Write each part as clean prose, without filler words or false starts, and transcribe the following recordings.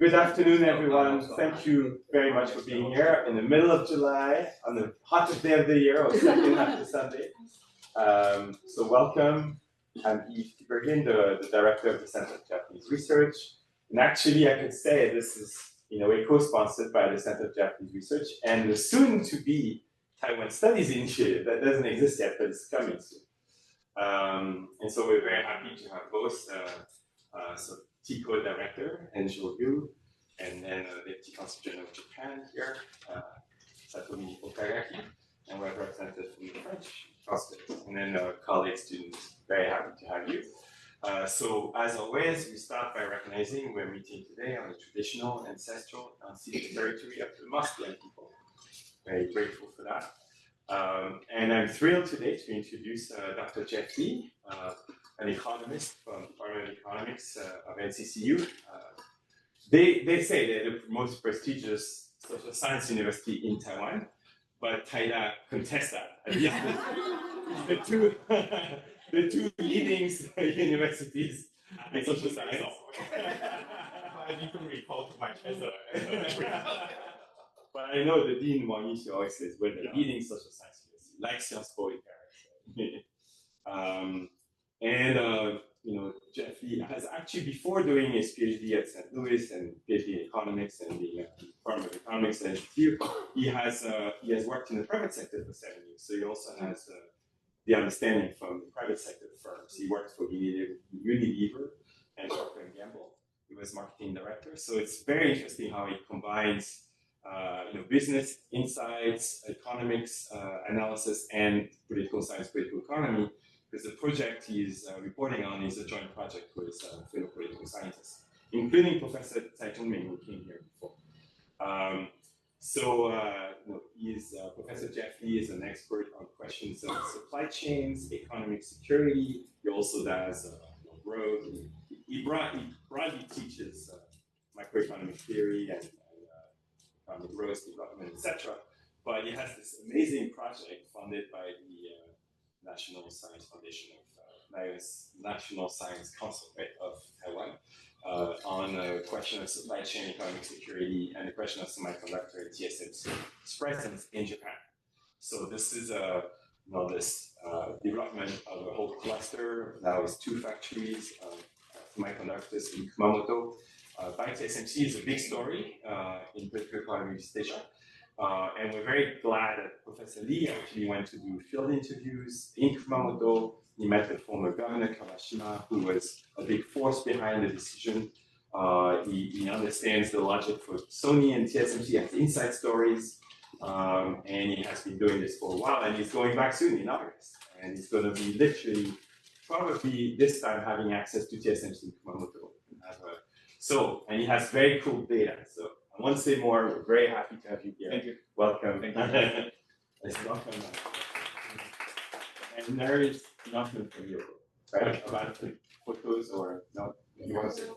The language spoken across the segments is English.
Good afternoon, everyone. Thank you very much for being here in the middle of July, on the hottest day of the year, or second after Sunday. So welcome. I'm Yves Tibergin, the director of the Center of Japanese Research. And actually, I could say this is, in a way, co-sponsored by the Center of Japanese Research and the soon-to-be Taiwan Studies Initiative. That doesn't exist yet, but it's coming soon. And so we're very happy to have both TICO director, Enjo Yu, and then the Deputy Consul General of Japan here, Satomi Okagaki, and we're represented from the French consulate, and then colleague students. Very happy to have you. So as always, we start by recognizing we're meeting today on the traditional, ancestral, unceded territory of the Muslim people. Very grateful for that. And I'm thrilled today to introduce Dr. Geoff Lee, an economist from the Department of Economics of NCCU. They say they're the most prestigious social science university in Taiwan, but Taida contests that. The two leading universities in social science. I need to recall to my chancellor. But I know the Dean Wang Yixi always says we're the leading social science university, like Sciences Po in Paris. You know, Geoff Lee has actually, before doing his PhD at St. Louis and PhD in economics and the Department of Economics at NCTU, he has worked in the private sector for 7 years. So he also has the understanding from the private sector firms. He worked for Unilever and Procter & Gamble. He was marketing director. So it's very interesting how he combines business insights, economics analysis, and political science, political economy, because the project he's reporting on is a joint project with fellow political scientists, including Professor Tsai Chong-ming, who came here before. Professor Geoff Lee is an expert on questions of supply chains, economic security. He also does growth. He broadly teaches microeconomic theory and economic growth, development, etc. But he has this amazing project funded by the National Science Foundation of National Science Council of Taiwan on a question of supply chain, economic security, and the question of semiconductor and TSMC presence in Japan. So this is this development of a whole cluster. Now it's 2 factories of semiconductors in Kumamoto. By TSMC is a big story in political economy East Asia. And we're very glad that Professor Lee actually went to do field interviews in Kumamoto. He met the former governor, Kawashima, who was a big force behind the decision. He understands the logic for Sony and TSMC, has inside stories. And he has been doing this for a while, and he's going back soon in August. And he's going to be literally, probably this time, having access to TSMC in Kumamoto. And he has very cool data. So I won't say more. We're very happy to have you here. Thank you. Welcome. Thank you. Let's welcome. And there is nothing for you, right? About photos or no? You want to say?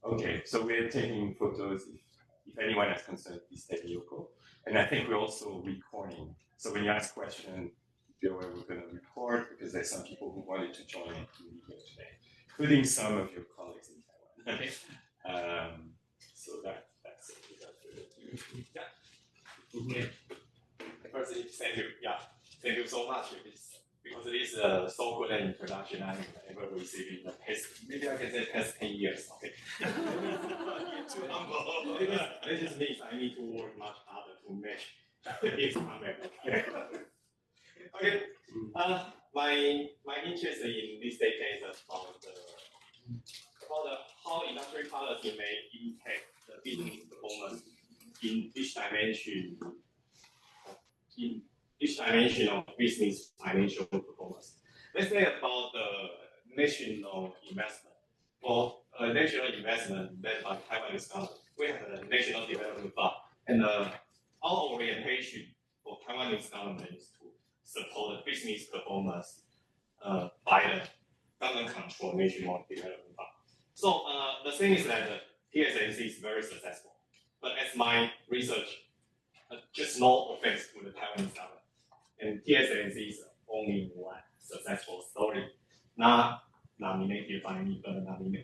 Okay, so we're taking photos. If anyone has concern, please take Yoko. And I think we're also recording. So when you ask questions, we're going to record because there's some people who wanted to join it here today, including some of your colleagues in Taiwan. Okay. So that's it. Yeah. Okay. First, thank you. Yeah, thank you so much. Because it is so good an introduction I'm ever receiving the past. Maybe I can say past 10 years. Okay. Too humble. This just means I need to work much harder to make it happen. Okay. My interest in this decade is about how industry policy may impact the business performance in each dimension. In each dimension of business financial performance. Let's say about the national investment. For a national investment led by Taiwanese government, we have the National Development Fund, and our orientation for Taiwanese government is to support the business performance by the government-controlled National Development Fund. So the thing is that TSMC is very successful, but as my research, just no offense to the Taiwanese government, and TSMC is only one successful story. Not nominated by me, but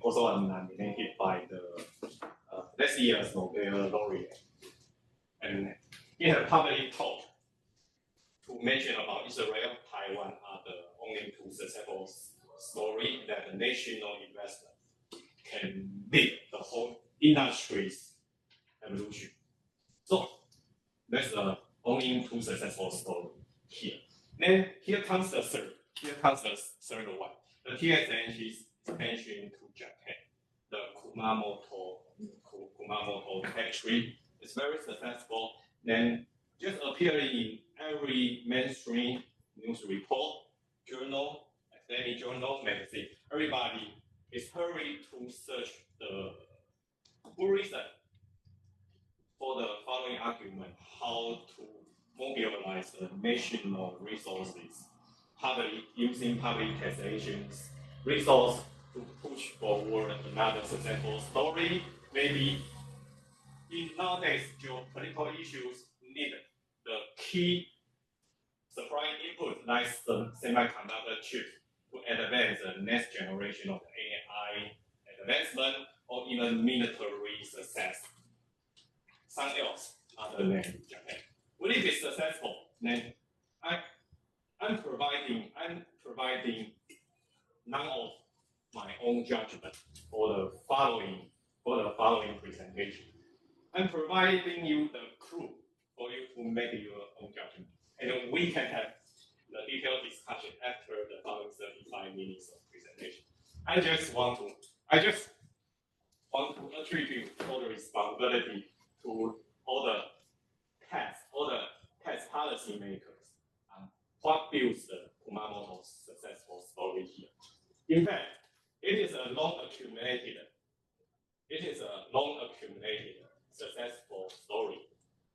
also nominated by the last year's Nobel laureate. And he had publicly talked to mention about Israel, Taiwan are the only two successful stories that the national investment can lead the whole industry's evolution. So that's the only two successful story here. Then here comes the third. Here comes the third one. The TSMC's expansion to Japan. The Kumamoto factory is very successful. Then just appearing in every mainstream news report, journal, academic journal, magazine. Everybody is hurried to search the good reason for the following argument: how to mobilize the national resources, using public taxation's resource to push forward another successful story. Maybe in nowadays geopolitical issues need the key supply input like the semiconductor chip to advance the next generation of AI advancement or even military success. Some else other than Japan. Will it be successful? Then I'm providing none of my own judgment for the following presentation. I'm providing you the clue for you to make your own judgment. And then we can have the detailed discussion after the following 35 minutes of presentation. I just want to attribute all the responsibility to all the tax policy makers on what builds the Kumamoto's successful story here. In fact, it is a long accumulated successful story,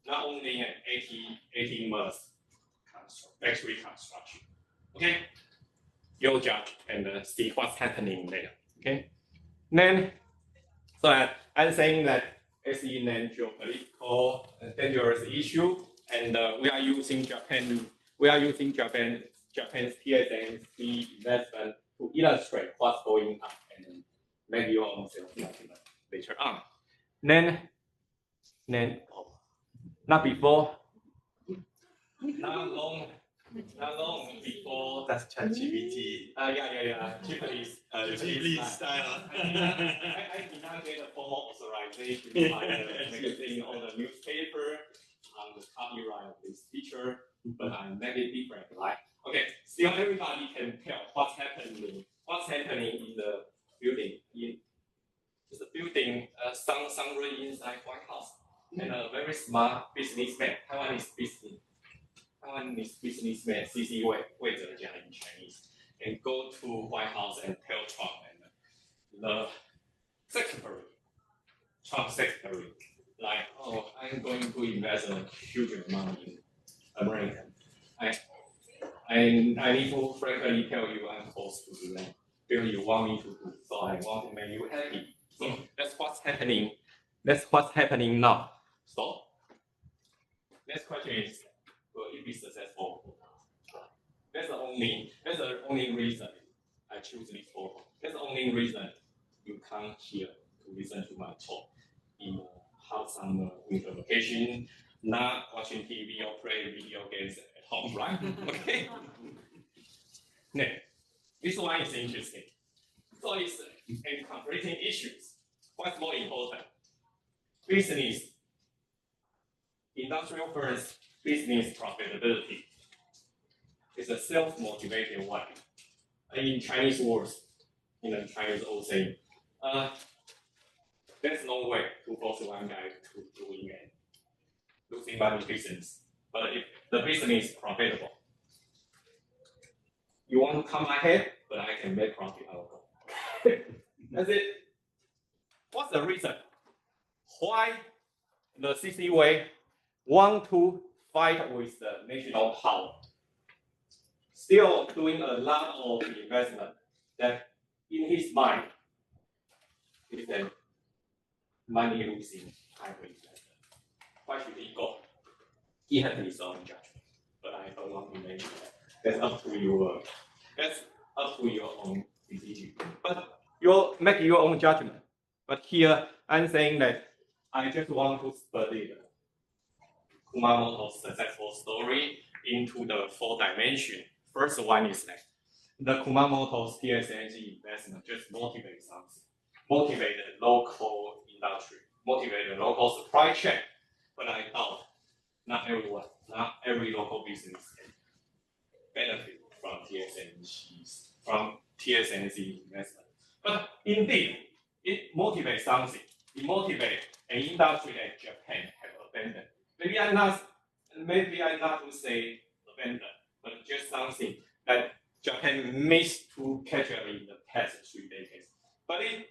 not only an 18 months factory construction. Okay, you judge and see what's happening there. Okay, then so I'm saying that it's in a geopolitical dangerous issue, and we are using Japan's TSMC investment to illustrate what's going on and make your own self-judgment later on. Then not long before. That's ChatGPT. Japanese Lee style. I did not get a formal authorization by the magazine or the newspaper on the copyright of this feature, but I make it different, right? Okay, still everybody can tell what's happening in the building. It's a building, some room inside White House, and a very smart businessman, Taiwanese businessman, C.C. Wei Zhejiang in Chinese, and go to White House and tell Trump and the Trump secretary, like, oh, I'm going to invest a huge amount in America. I need to frankly tell you I'm forced to do that because you want me to do, so I want to make you happy. So that's what's happening. That's what's happening now. So next question is, will it be successful? That's the only reason I choose this photo. That's the only reason you come here to listen to my talk in hot summer winter vacation, not watching TV or playing video games at home, right? Okay. Now, this one is interesting. So it's in conflicting issues. What's more important? Business, industrial firms, business profitability is a self-motivated one. In Chinese words, in the Chinese old saying, there's no way to force one guy to doing it, losing money business. But if the business is profitable, you want to come ahead, but I can make profit out of it. That's it. What's the reason? Why the CC Wei want to fight with the national power? Still doing a lot of investment that in his mind is a money losing type of investment. Why should he go? He has his own judgment, but I don't want to make that. That's up to your own easy. But you make your own judgment. But here I'm saying that I just want to study the Kumamoto's successful story into the 4 dimensions. First one is that the Kumamoto's TSMC investment just motivate something, motivate the local industry, motivate the local supply chain. But I thought not every local business can benefit from TSMC investment. But indeed, it motivates something. It motivates an industry that Japan have abandoned. Maybe I'm not to say abandoned, but just something that Japan missed to catch up in the past 3 decades. But it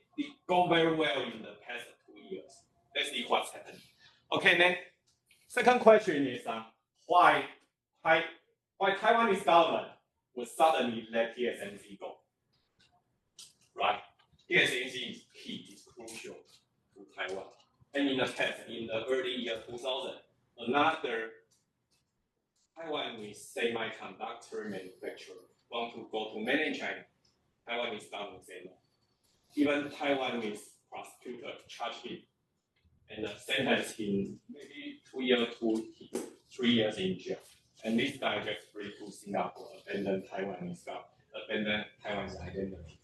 go very well in the past 2 years. Let's see what's happening. Okay, then second question is why Taiwanese government would suddenly let TSMC go? Right? TSMC is key, is crucial to Taiwan. And in the past, in the early year 2000, another Taiwanese semiconductor manufacturer want to go to mainland China. Taiwanese government say no. Even Taiwanese prosecutor charged him and sentenced him maybe 2 years to 3 years in jail. And this guy just flew to Singapore, abandoned Taiwanese identity,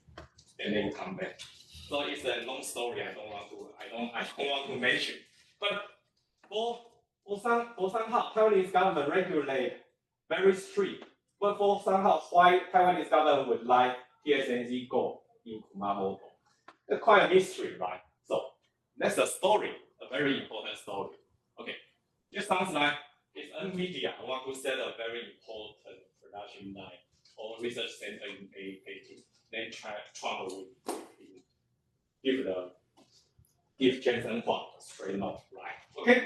and then come back. So it's a long story. I don't want to mention. But for somehow Taiwanese government regulate very strict. But for somehow why Taiwanese government would like TSMC go in Kumamoto? It's quite a mystery, right? So that's a story, a very important story. Okay, this sounds like it's NVIDIA. I want to set a very important production line or research center in Beijing. Then Trump will give Jensen Huang a straight no, right? Okay.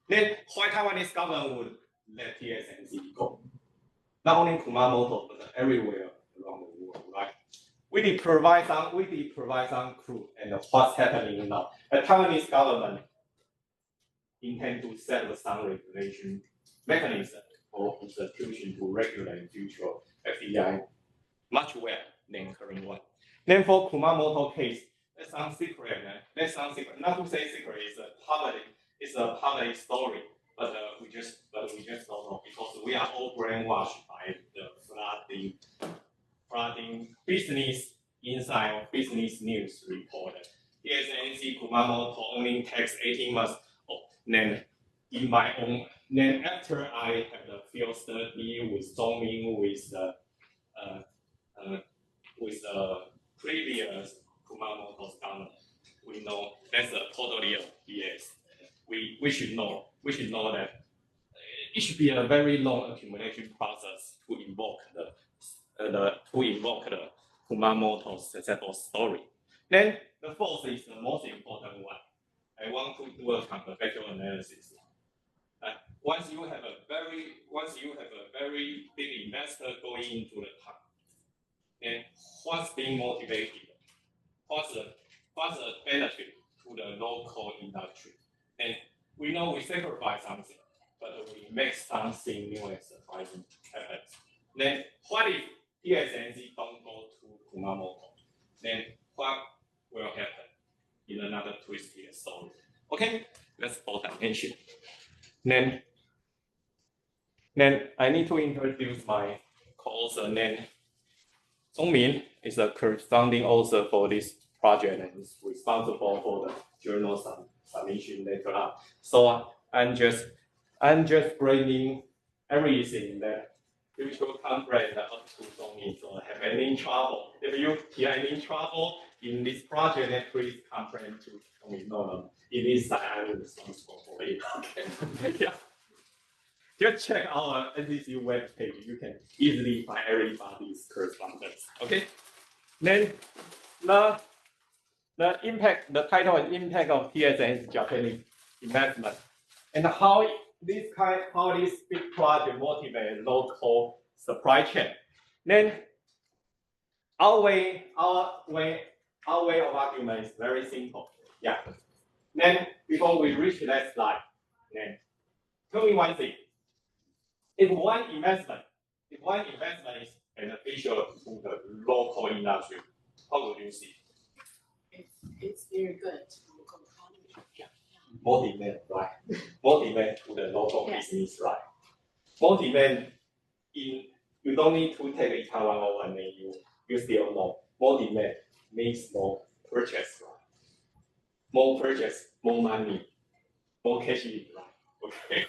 Then why Taiwanese government would let TSMC go? Not only Kumamoto, but everywhere around the world, right? We did provide some clue and what's happening now. The Taiwanese government intend to set up some regulation mechanism or institution to regulate future FDI much well than current one. Then for Kumamoto case, that's some secret. Not to say secret, it's a public story. But we just don't know because we are all brainwashed by the flooding business inside of business news report. TSMC Kumamoto only takes 18 months. Then in my own, then after I have the field study with Zhongming with the previous Kumamoto's government, we know that's a totally a BS. We should know that it should be a very long accumulation process to invoke the Kumamoto's successful story. Then the fourth is the most important one. I want to do a counterfactual analysis. Once you have a very big investor going into the top, then what's being motivated? What's the benefit to the local industry? And we know we sacrifice something, but we make something new and surprising happen. Then what if TSMC don't go to Kumamoto? Then what will happen in another twisted story? Okay, let's pay attention. Then I need to introduce my co-author. Then Zhongmin is a corresponding author for this project and is responsible for the journal submission later on. So I'm just bringing everything that mutual conference up to Zhongmin. So have any trouble? If you hear any trouble in this project, then please complain to Zhongmin. No. It is that I'm responsible for it. Okay. Yeah. Just check our NCC webpage. You can easily find everybody's correspondence. Okay. Then the title is impact of TSMC Japanese investment, and how this big project motivate local supply chain. Then our way of argument is very simple. Yeah. Then before we reach that slide, then tell me one thing. If one investment is beneficial to the local industry, How would you see? It's very good to local economy. Yeah. More demand, right? More demand to the local business, right? More demand in you don't need to take a Taiwan over and then you still know more demand means more purchase, right? More purchase, more money, more cash in, right? Okay.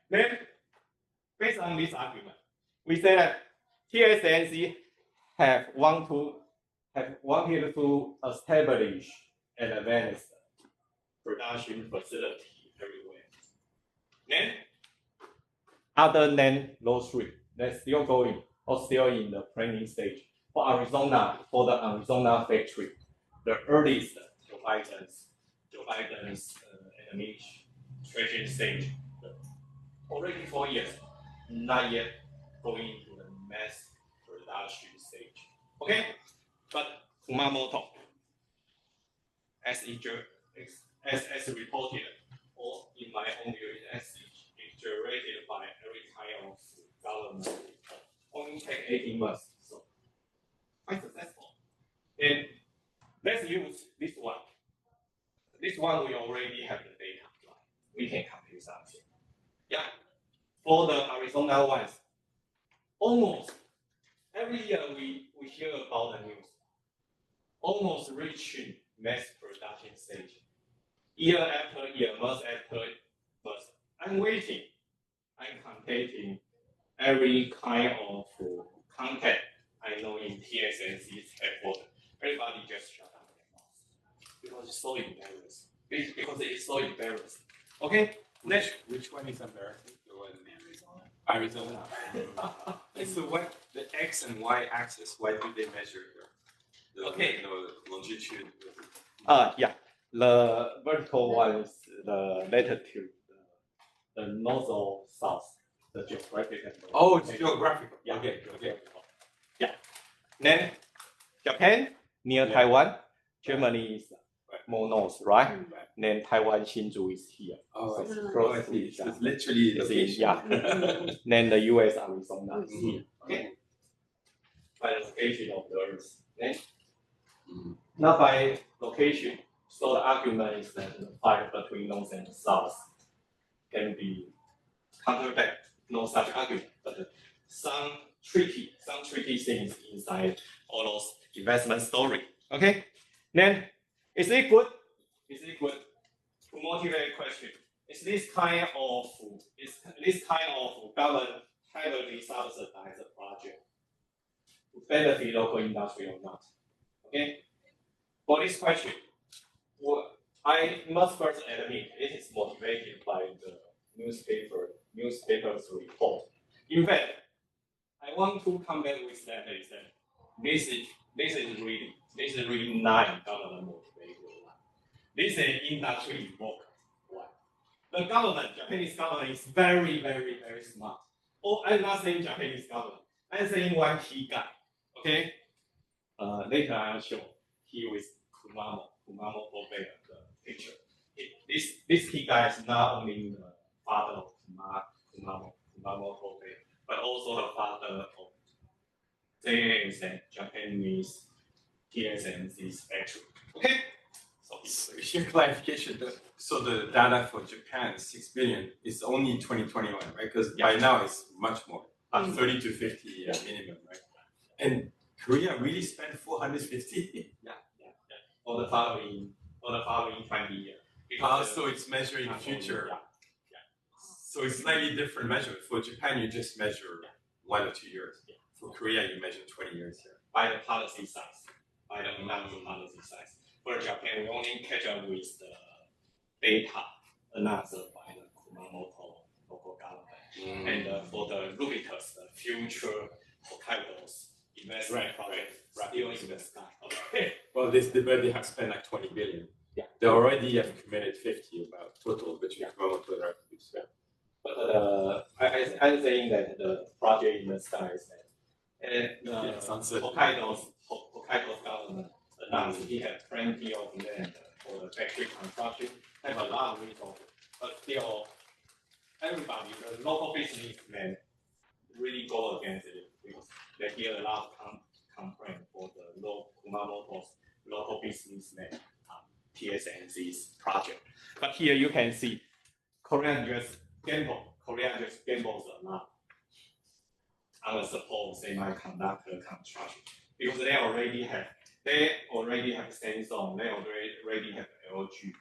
Then based on this argument, we say that TSMC have wanted to establish an advanced production facility everywhere. Then, other than those three, they're still going or still in the planning stage. For the Arizona factory, the earliest Joe Biden's administration stage, already 4 years, not yet going into the mass production stage. Okay, but Kumamoto, as reported, or in my own view, as generated by every kind of government, only take 18 months, so quite successful. And let's use this one. This one we already have the data, right? We can compute something. Yeah, for the Arizona ones, almost every year we hear about the news, almost reaching mass production stage. Year after year, month after month. I'm waiting. I'm contacting every kind of contact I know in TSMC's headquarters. Everybody just shut down their mouth because it's so embarrassing. Because it is so embarrassing. Okay, next. Which one is embarrassing? The one in Arizona. So what the X and Y axis? Why do they measure here? Okay. The longitude. Yeah. The vertical one is the latitude, the north or south, the geographical. Oh, it's geographical. Yeah. Okay. Yeah. Then Japan near Taiwan, Germany is more north, right? Then Taiwan Hsinchu is here. Oh, so I see. It's literally the location. yeah. Then the US Arizona is here. Okay. By the location of the Earth. Okay. Not by location. So the argument is that the fight between north and south can be countered back. No such argument, but some tricky things inside all those investment story. Okay. Then is it good? Is it good to motivate question? Is this kind of government heavily subsidized project to benefit local industry or not? Okay. For this question, I must first admit it is motivated by the newspaper's report. In fact, I want to come back with that is that this is really not government motivated. This is industry work. The government, Japanese government, is very, very, very smart. Oh, I'm not saying Japanese government. I'm saying one key guy. Okay. Later I'll show here with Kumamoto the picture. This key guy is not only the father of Kumamoto, but also the father of JA's Japanese TSMC's factory. Okay. So your clarification. So the data for Japan, 6 billion, is only 2021, right? Because by now it's much more, 30 to 50 minimum, right? And Korea really spent 450. Yeah. For the following 20 years. So it's measuring future. Yeah. So it's slightly different measurement. For Japan, you just measure 1 or 2 years. Yeah. For Korea, you measure 20 years here. By the policy size, by the financial policy size. For Japan, we only catch up with the data announced by the Kumamoto local government. And for the Rubitus, the future Hokkaido's investment project, still in the sky. Okay. Well, they have spent like 20 billion. Yeah. They already have committed 50 about total between Kumamoto and Rubitus. Yeah. But I'm saying that the project in the sky is that, and Hokkaido's government announced he had plenty of land for the factory construction, have a lot of resources, but still, everybody, the local businessmen, really go against it because they hear a lot of complaint for the low Kumamoto's local businessman TSMC's project. But here you can see Korea just gambles a lot on the support semiconductor construction because they already have Samsung, they already have LG.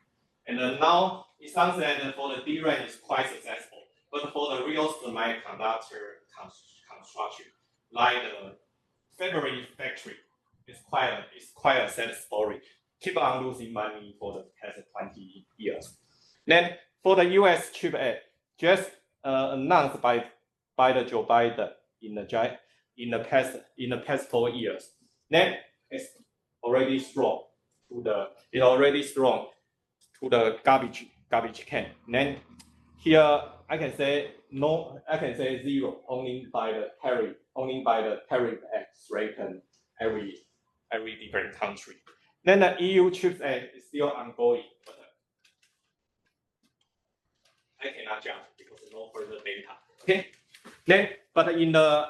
And now it sounds that for the DRAM is quite successful, but for the real semiconductor construction, like the February factory, it's quite a sad story. Keep on losing money for the past 20 years. Then for the U.S. Chip Act, just announced by the Joe Biden in the past 4 years, then it's already strong to the garbage can. Then here I can say no, I can say zero only by the tariff act threaten every different country. Then the EU Chips Act is still ongoing, but I cannot judge because no further data. Okay. Then, but in the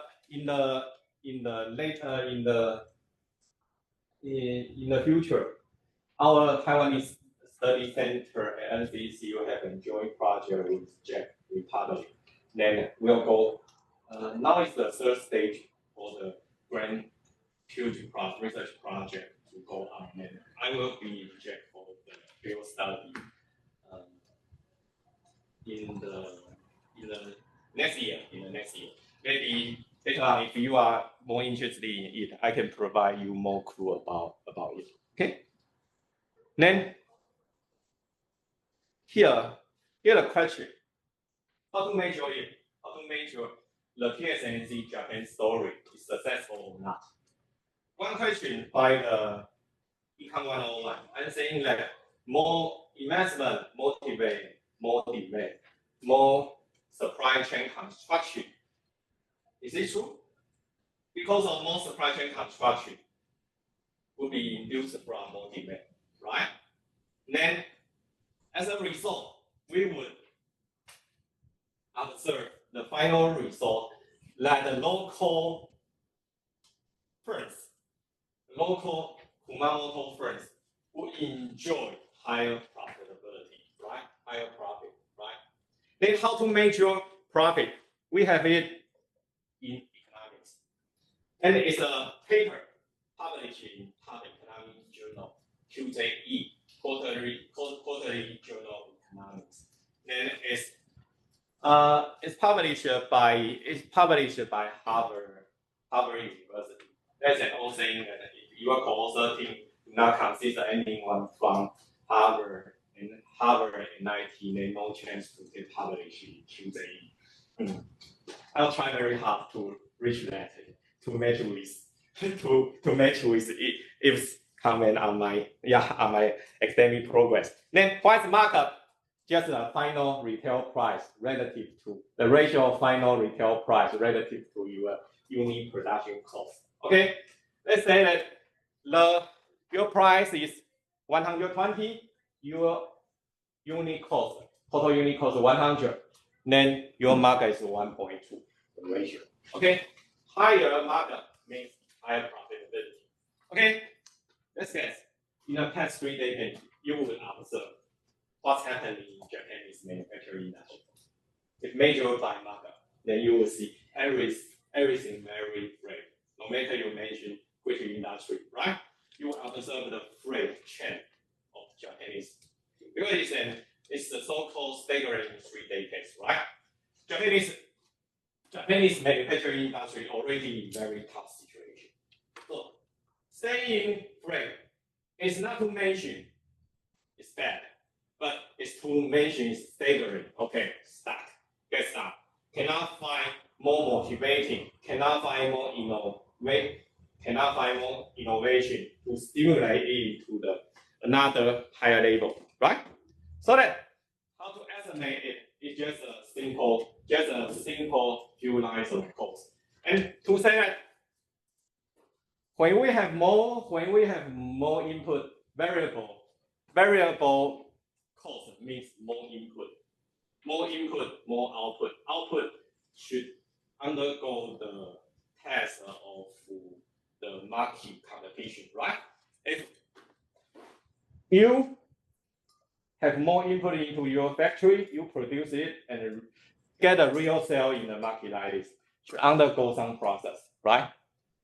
future, our Taiwanese Study Center at NCC will have a joint project with Czech Republic. Then we'll go. Now is the third stage for the grand research project to go on. And I will be in Czech for the field study in the next year. Maybe later on, if you are more interested in it, I can provide you more clue about it. Okay. Then here the question: how to measure it? How to measure the TSMC Japan story is successful or not? One question by the Econ 101, I'm saying that more investment motivate more demand, more supply chain construction. Is it true? Because of more supply chain construction will be induced from more demand, right? Then, as a result, we would observe the final result that the local Kumamoto firms will enjoy higher profitability, right? Higher profit, right? Then how to measure profit? We have it in economics. And it's a paper published in Top Economic Journal, QJE, quarterly Journal of Economics. Then it's published by Harvard University. That's an old saying that if you are consulting, do not consider anyone from Harvard and MIT, there's no chance to get published in QJE. I'll try very hard to reach that to match with Eve's comment on my academic progress. Then what's the markup? Just the final retail price relative to the ratio of final retail price relative to your unit production cost. Okay, let's say that your price is 120, your total unit cost 100, then your markup is 1.2, the ratio. Okay, higher markup means higher profitability. Okay, let's guess. In the past 3 decades, you will observe what's happening in Japanese manufacturing industry. If measured by markup, then you will see everything very freight. No matter you mention which industry, right? You will observe the freight chain of Japanese. Because it's the so-called staggering 3 decades, right? Japanese manufacturing industry already in very tough situation. So saying freight is not to mention it's bad, but it's to mention it's staggering. Okay, get stuck. Cannot find more motivating, cannot find more innovation to stimulate it to another higher level, right? So that how to estimate it is just a simple few lines of code. And to say that when we have more input, variable cost means more input, more output. Output should undergo the test of the market competition, right? If you have more input into your factory, you produce it and get a real sale in the market like this, should undergo some process, right?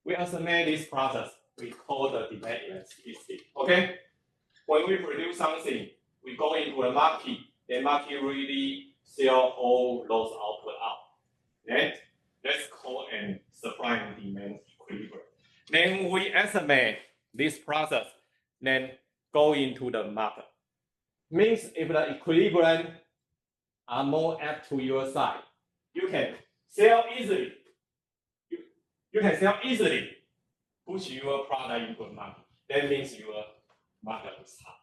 We estimate this process, we call the demand elasticity, okay? When we produce something, we go into the market really sell all those output out. Then let's call an supply and demand equilibrium. Then we estimate this process, then go into the market. Means if the equilibrium are more apt to your side, you can sell easily. You can sell easily, push your product into the market. That means your market is hot.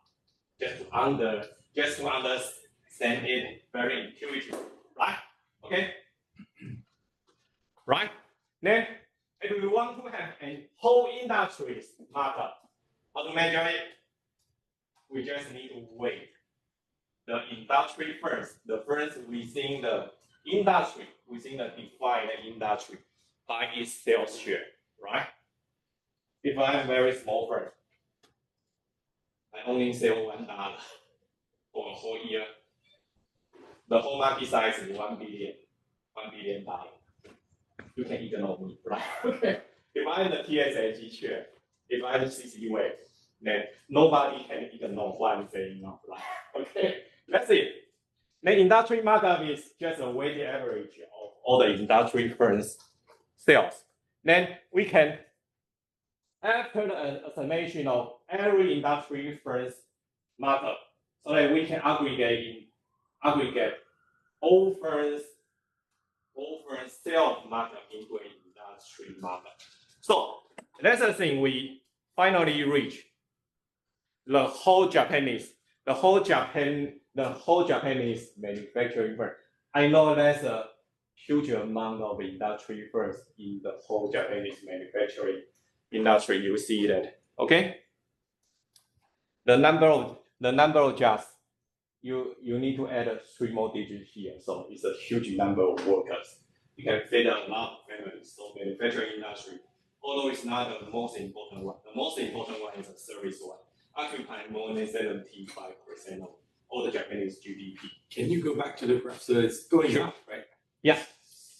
Just to understand it very intuitive, right? Okay. Right? Then, if we want to have a whole industry's market, how to measure it? We just need to weigh the industry first, the first within the industry, within the defined industry, by its sales share, right? If I am a very small firm, I only sell $1 for a whole year. The whole market size is $1 billion. You can ignore me, right? Okay. If I'm the TSMC chair, if I'm the CC wave, then nobody can ignore what I'm saying now, right? Okay. That's it. The industry markup is just a weighted average of all the industry firms' sales. Then we can, after the summation of every industry firm's markup, so that we can aggregate all firms' sales markup into an industry markup. So that's the thing we finally reach. The whole Japanese manufacturing firm. I know there's a huge amount of industry firms in the whole Japanese manufacturing industry. You see that, okay? The number of jobs you need to add 3 more digits here. So it's a huge number of workers. You can feed a lot of families. So manufacturing industry, although it's not the most important one, the most important one is the service one, occupying more than 75% of all the Japanese GDP. Can you go back to the graph? So it's going up, right? Yeah.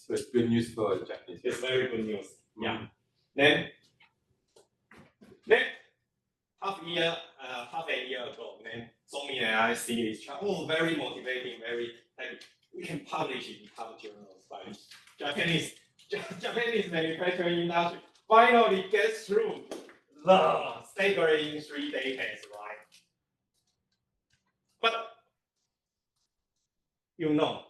So it's good news for the Japanese. It's very good news. Yeah. Then half a year ago, then Somi and I see this chart. Oh, very motivating, very happy. We can publish it in top journals. But Japanese manufacturing industry finally gets through the staggering 3 decades, right? But you know,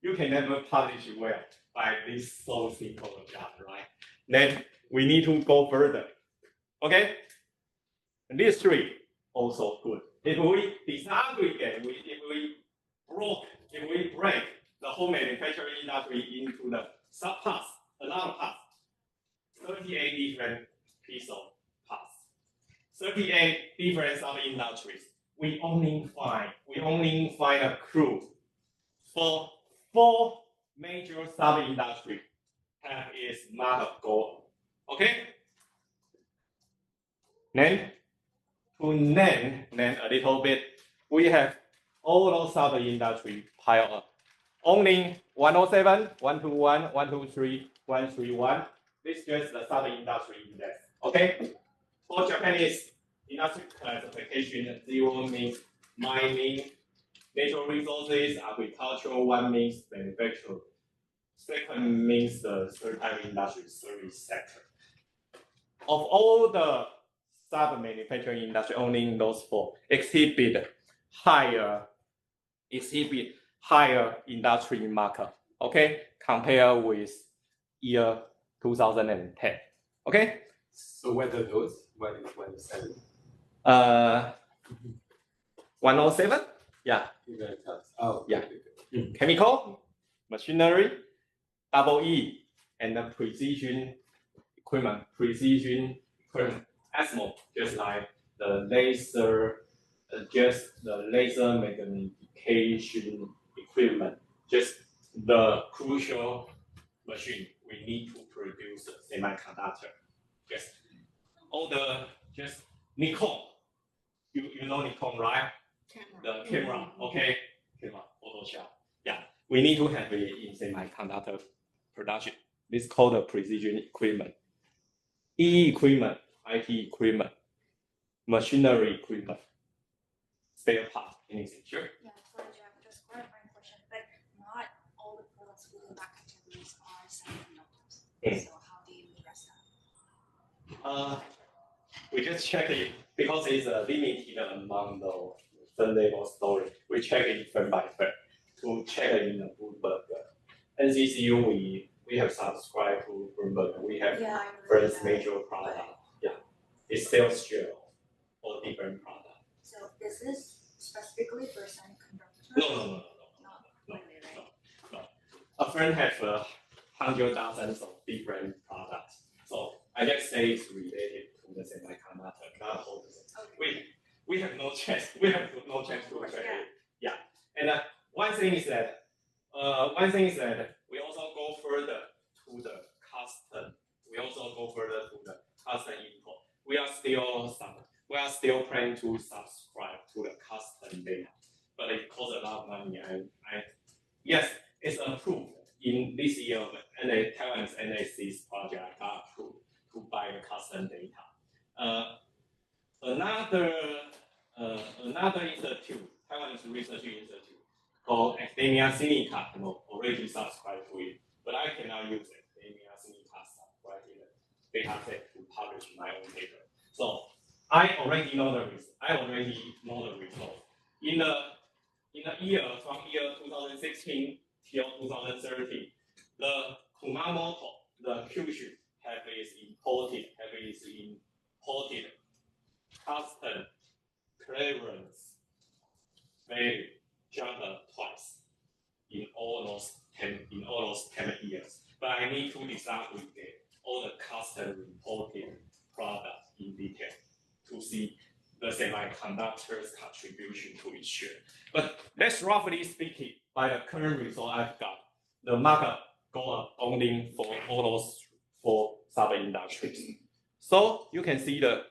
you can never publish well by this so simple job, right? Then we need to go further. Okay? And these 3 also good. If we disaggregate, if we break the whole manufacturing industry into the sub-parts, a lot of parts, 38 different pieces of parts, 38 different sub-industries. We only find a clue for 4 major sub-industries have its markup goal. Okay? Then to name a little bit, we have all those sub-industries piled up. Only 107, 121, 123, 131. This is just the sub-industry index. Okay? For Japanese industry classification, 0 means mining, natural resources, agricultural. 1 means manufacturing. 2nd means the third-party industry service sector. Of all the sub-manufacturing industry, only those 4 exhibit higher industry markup, okay, compared with year 2010. Okay? So what are those? What is 107? 107? Yeah. Oh, yeah. Chemical, machinery, EE, and the precision equipment. ASMO, just like the laser magnification equipment, just the crucial machine we need to produce a semiconductor. Yes. All the just Nikon. You know Nikon, right? Camera. The camera, okay? Camera, Photoshop. Yeah. We need to have it in semiconductor production. This is called the precision equipment. E equipment, IT equipment, machinery equipment, spare part, anything. Sure. Yeah, sorry, Jeff, just clarifying question, but not all the products within that categories are semiconductors. So how do you address that? We just check it because it's a limited amount of firm level storage. We check it firm by firm to check it in the Bloomberg. NCCU, we have subscribed to Bloomberg. We have Yeah, I first remember major that. product. Yeah, it's sales share for different product. So is this specifically for semiconductors? No. Not really, right? A friend has 100,000 of different products. So I just say it's related to the semiconductor, not whole. Okay. We have no chance. We have no chance to check it. Yeah. And one thing is that we also go further to the custom. We also go further to the custom import. We are still planning to subscribe to the custom data, but it costs a lot of money. Yes, it's approved in this year, and the Taiwan's NAC's project got approved to buy the custom data. Another institute, Taiwan's research institute called Academia Sinica, already subscribed to it, but I cannot use Academia Sinica subscribe in the data set to publish my own paper. So I already know the result. In the year from year 2016 till 2030, the Kumamoto, the Kyushu have is imported custom clearance value jumped twice in all those 10 years. But I need to disaggregate all the custom reported products in detail to see the semiconductor's contribution to its share. But that's roughly speaking, by the current result I've got, the market go up only for all those 4 sub-industries. So you can see the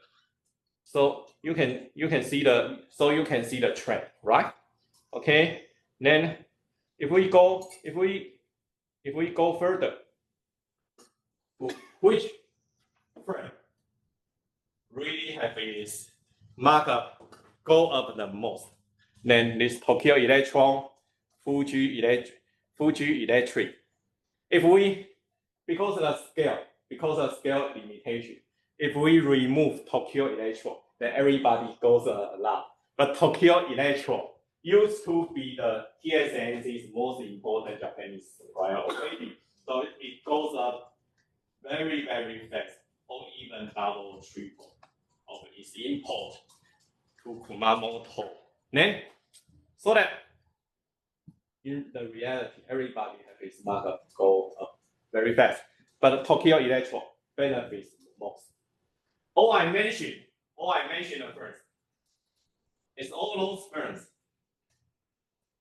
trend, right? Okay. Then if we go further, which firm really have its markup go up the most? Then this Tokyo Electron, Fuji Electric. Because of the scale limitation, if we remove Tokyo Electron, then everybody goes a lot. But Tokyo Electron used to be the TSMC's most important Japanese supplier already. So it goes up very, very fast, or even double, triple of its import to Kumamoto. Then, so that in the reality, everybody has its markup go up very fast. But Tokyo Electron benefits the most. All I mentioned first is all those firms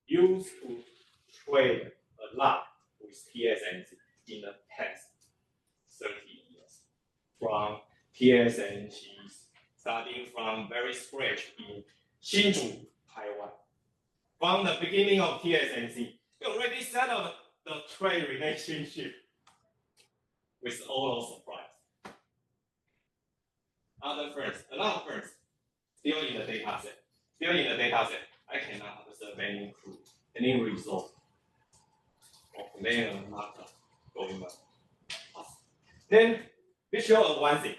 used to trade a lot with TSMC in the past 30 years. From TSMC's starting from very scratch in Hsinchu, Taiwan. From the beginning of TSMC, we already set up the trade relationship with all those suppliers. A lot of firms, still in the data set. I cannot observe any result of their market going up. Then we show one thing.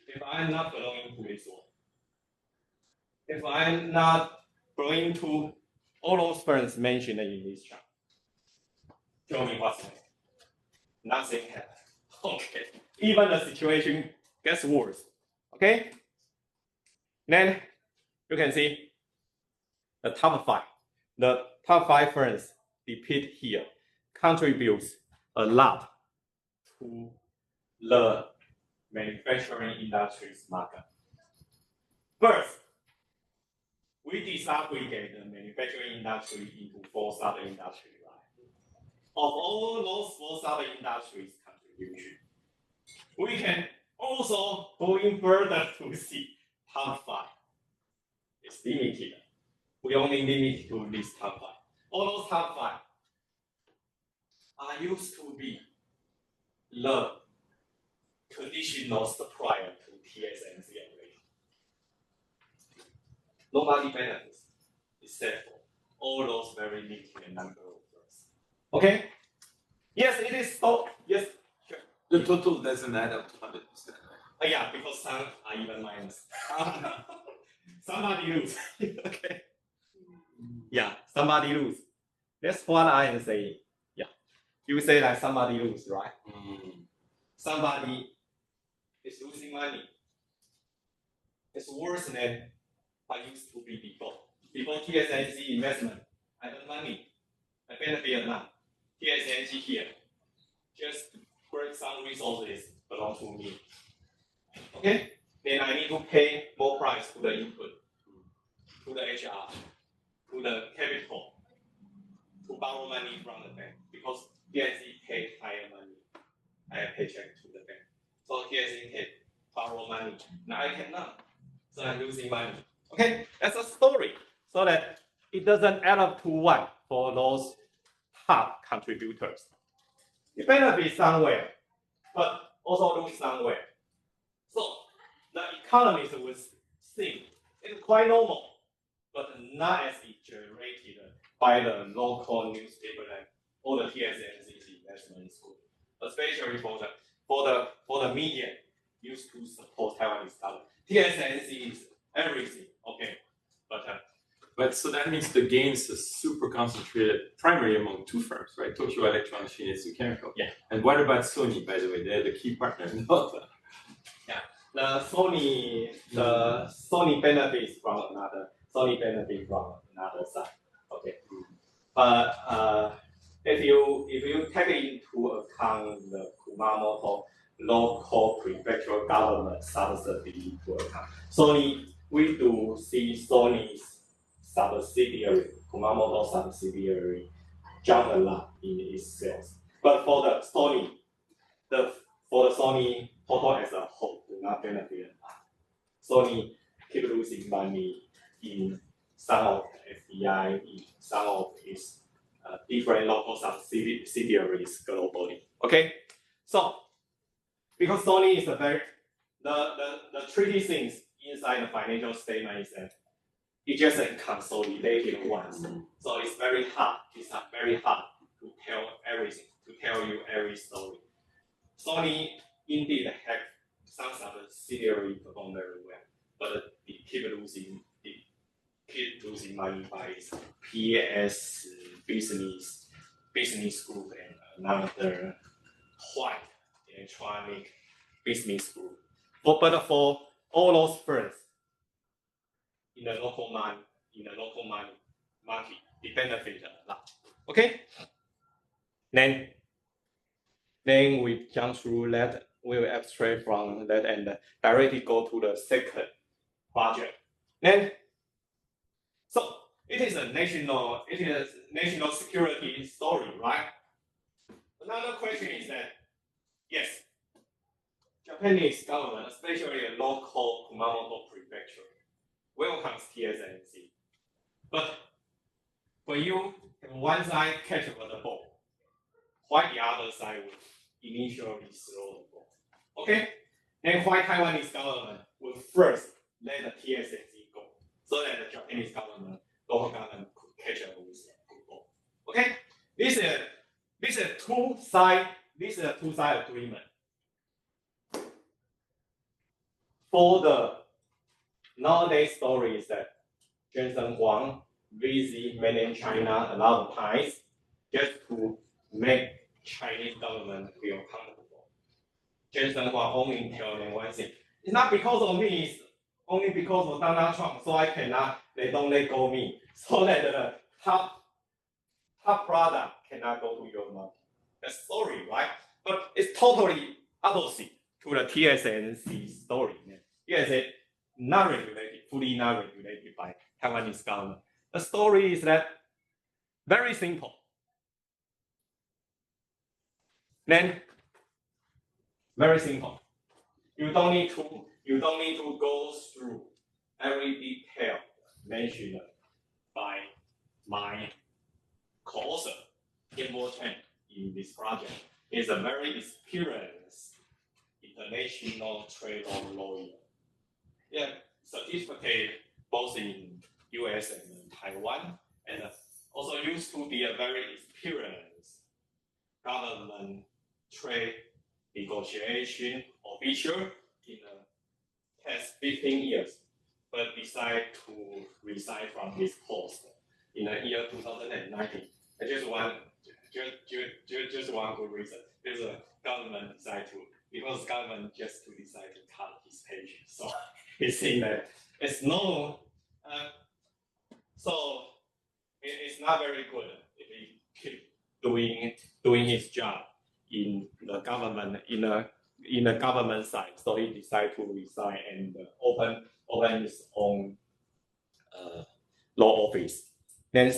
If I'm not belonging to this one, if I'm not belonging to all those firms mentioned in this chart, show me what's next. Nothing happened. Okay. Even the situation gets worse. Okay? Then you can see the top 5. The top 5 firms depicted here contributes a lot to the manufacturing industry's market. First, we disaggregate the manufacturing industry into 4 sub-industries. Right? Of all those 4 sub-industries contribution, we can also going further to see top 5. It's limited. We only limit to this top 5. All those top 5 are used to be the traditional supplier to TSMC already. Nobody benefits except for all those very limited number of firms. Okay? Yes, it is so. Yes, sure. The total doesn't add up to 100%. Yeah, because some are even minus. Somebody lose. Okay. Yeah, somebody lose. That's what I am saying. Yeah. You say that somebody lose, right? Somebody is losing money. It's worse than what used to be before. Before TSMC investment, I earn money. I benefit now. TSMC here. Just grab some resources belong to me. Okay? Then I need to pay more price to the input, to the HR, to the capital, to borrow money from the bank. Because TSMC paid higher money, higher paycheck to the bank. So TSMC can borrow money. Now I cannot. So I'm losing money. Okay? That's a story. So that it doesn't add up to 1 for those top contributors. You benefit somewhere, but also lose somewhere. So the economists would think it's quite normal, but not as exaggerated by the local newspaper and all the TSMC investment school, especially for the media used to support Taiwanese government. TSMC is everything, okay, But so that means the gains are super concentrated primarily among 2 firms, right? Tokyo Electron and Shin-Etsu Chemical. Yeah. And what about Sony, by the way? They're the key partner in Delta. Yeah. The Sony benefits from another side. Okay. But if you take into account the Kumamoto local prefectural government subsidy to account, we do see Sony's subsidiary, Kumamoto subsidiary, jump a lot in its sales. But for the Sony total as a whole do not benefit a lot. Sony keep losing money in some of FDI, in some of its different local subsidiaries globally. Okay, so because Sony is the tricky things inside the financial statement is that it just consolidated once. So it's very hard. It's very hard to tell everything, to tell you every story. Sony indeed have some subsidiary perform very well, but it keep losing money by its PS business group and another white electronic business group. But for all those firms in the local market, it benefit a lot. Okay? Then we jump through that. We will abstract from that and directly go to the second project. Then, so it is a national security story, right? Another question is that, yes, Japanese government, especially a local Kumamoto prefecture, welcomes TSMC. But when you have one side catch up the ball, why the other side would initially throw the ball? Okay? And why Taiwanese government will first let the TSMC go, so that the Japanese government, local government could catch up with the ball. Okay? This is a two-side agreement. For the nowadays story is that Jensen Huang visit mainland China a lot of times just to make Chinese government feel comfortable. Jensen Huang only tell them one thing. It's not because of me, it's only because of Donald Trump, so they don't let go me. So that the top product cannot go to your market. That's story, right? But it's totally opposite to the TSMC story. TSMC not regulated, fully not regulated by Taiwanese government. The story is that very simple. Then, very simple. You don't need to go through every detail mentioned by my co-author, Wen-Chieh in this project. Is a very experienced international trade law lawyer. Yeah, certificate both in US and Taiwan, and also used to be a very experienced government trade negotiation official in the past 15 years, but decided to resign from his post in the year 2019. Just one good reason. Because the government decided to, because government just to decide to cut his pension. So it seems that it's no, so it's not very good if he keep doing his job in the government in the government side. So he decided to resign and open his own law office. Then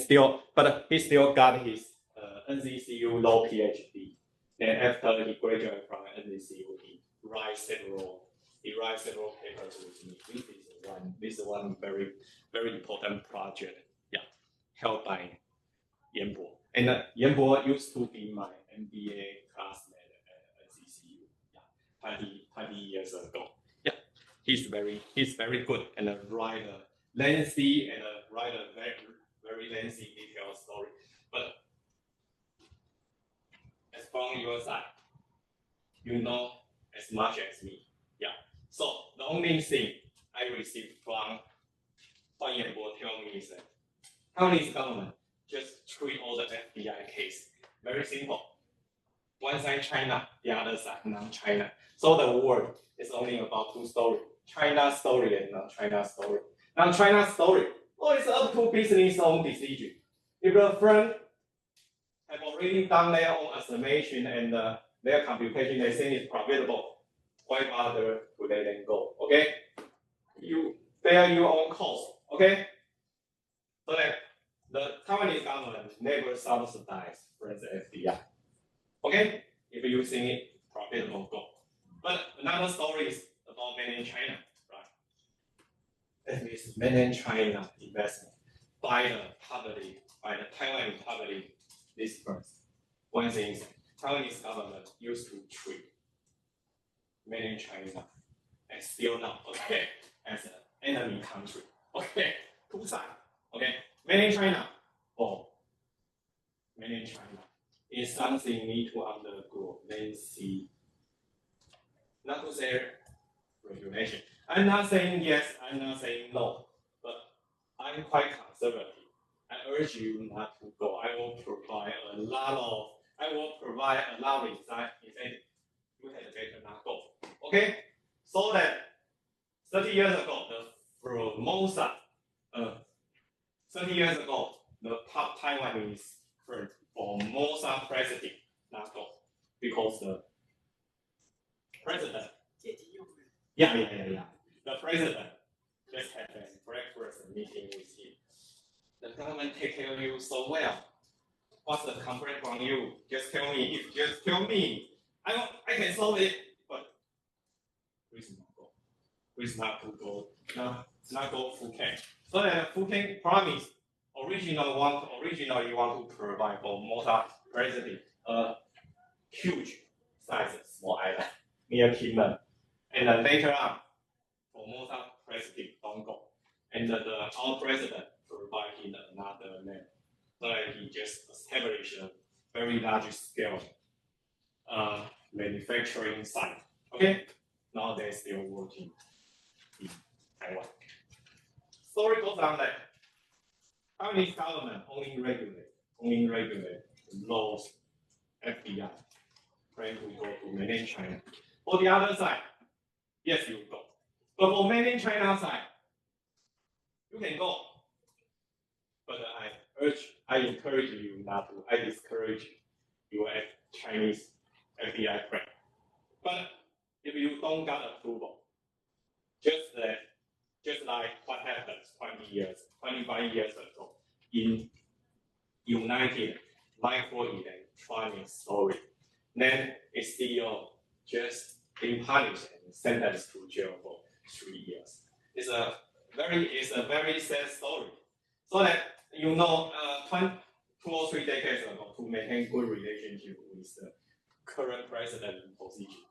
but he still got his NCCU law PhD. Then after he graduated from NCCU, he writes several papers with me. This is one very important project. Yeah, held by Yan-Bo. And Yan-Bo used to be my MBA classmate at NCCU. Yeah, 20 years ago. Yeah, he's very good and write a lengthy and write a very lengthy detailed story. But as from your side, you know as much as me. Yeah. So the only thing I received from Yan-Bo tell me is that Taiwanese government just treat all the FBI case very simple. One side China, the other side non-China. So the world is only about two stories: China story and non-China story. Non-China story, well, it's up to business own decision. If the firm have already done their own estimation and their computation, they think it's profitable, why bother to let them go? Okay, you bear your own cost. Okay, so that the Taiwanese government never subsidize firms FDI. Okay, if you think it profitable, go. But another story is about mainland China, right? That means mainland China investment by the Taiwan public, this firms. One thing is Taiwanese government used to treat mainland China and still now, okay, as an enemy country. Okay, two sides. Okay, mainland China or mainland China is something we need to undergo. Let's see. Not to say regulation. I'm not saying yes, I'm not saying no, but I'm quite conservative. I urge you not to go. I will provide a lot of incentive. You had better not go. Okay? So that 30 years ago, the top Taiwanese firm Formosa president not go because the president. Yeah. The president just had a breakfast meeting with him. The government take care of you so well. What's the complaint from you? Just tell me. If you just tell me, I can solve it. But please not go. Please not to go. Not go full can. So that full can promise originally you want to provide for Formosa president a huge size small island near Kinmen. And then later on, Formosa president don't go. And our president provide him another land. So he just established a very large scale manufacturing site. Okay? Now they're still working in Taiwan. Story goes on that Taiwanese government only regulate laws FDI plan to go to mainland China. For the other side, yes, you go. But for mainland China side, you can go. But I encourage you not to. I discourage your Chinese FDI plan. But if you don't get approval, just like what happened 25 years ago in United Microelectronics story, then it's still just being punished and sentenced to jail for 3 years. It's a very sad story. So that 2 or 3 decades ago, to maintain good relationship with the current president position,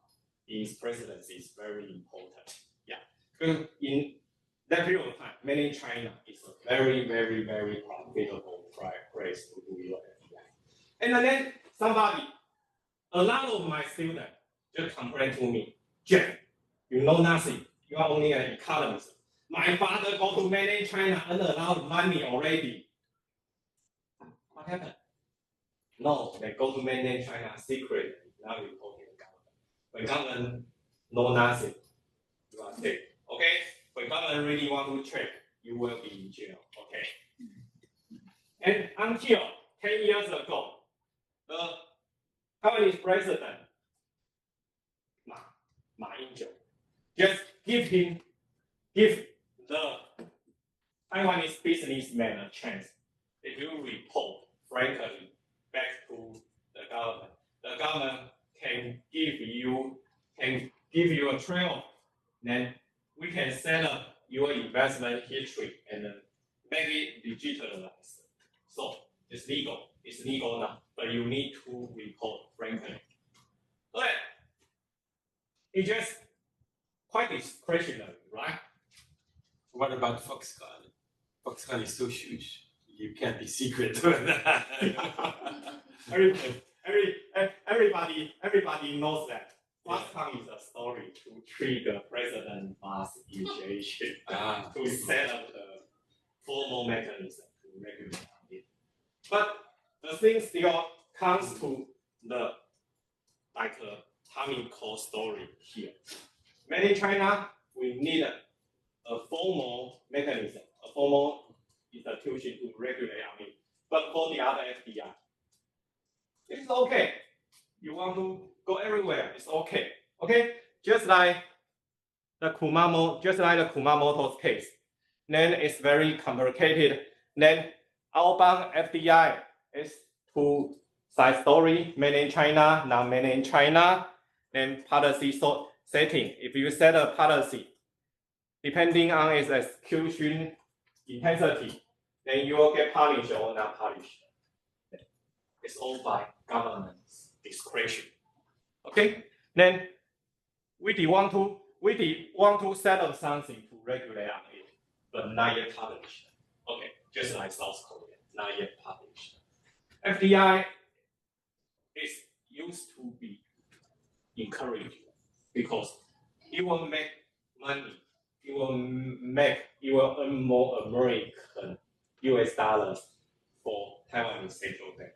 his presidency is very important. Yeah, because in that period of time, mainland China is a very, very, very profitable place to do your FDI. And then a lot of my students just complain to me, Jeff, you know nothing. You are only an economist. My father go to mainland China and earn a lot of money already. What happened? No, they go to mainland China secretly, not reporting the government. When government know nothing, you are safe. Okay? When government really want to check, you will be in jail. Okay? And until 10 years ago, the Taiwanese president, Ma Ying-jeou, just give the Taiwanese businessman a chance. If you report frankly back to the government can give you a trail, then we can set up your investment history and make it digitalized. So it's legal now, but you need to report frankly. But it's just quite discretionary, right? What about Foxconn? Foxconn is so huge. You can't be secret. Everybody knows that. Foxconn is a story to trigger President Ma's initiation to set up the formal mechanism to regulate it. But the thing still comes to the Tommy Cole story here. Mainland China, we need a formal mechanism, a formal institution to regulate on it. But for the other FDI, it's okay. You want to go everywhere, it's okay. Okay? Just like the Kumamoto's case. Then it's very complicated. Then outbound FDI is two side story, mainland China, non-mainland China, then policy setting. If you set a policy, depending on its execution intensity, then you will get punished or not punished. It's all by government's discretion. Okay? Then we want to set up something to regulate on it, but not yet published. Okay, just like South Korea, not yet published. FDI is used to be encouraged because it will make money. It will earn more American US dollars for Taiwanese central bank.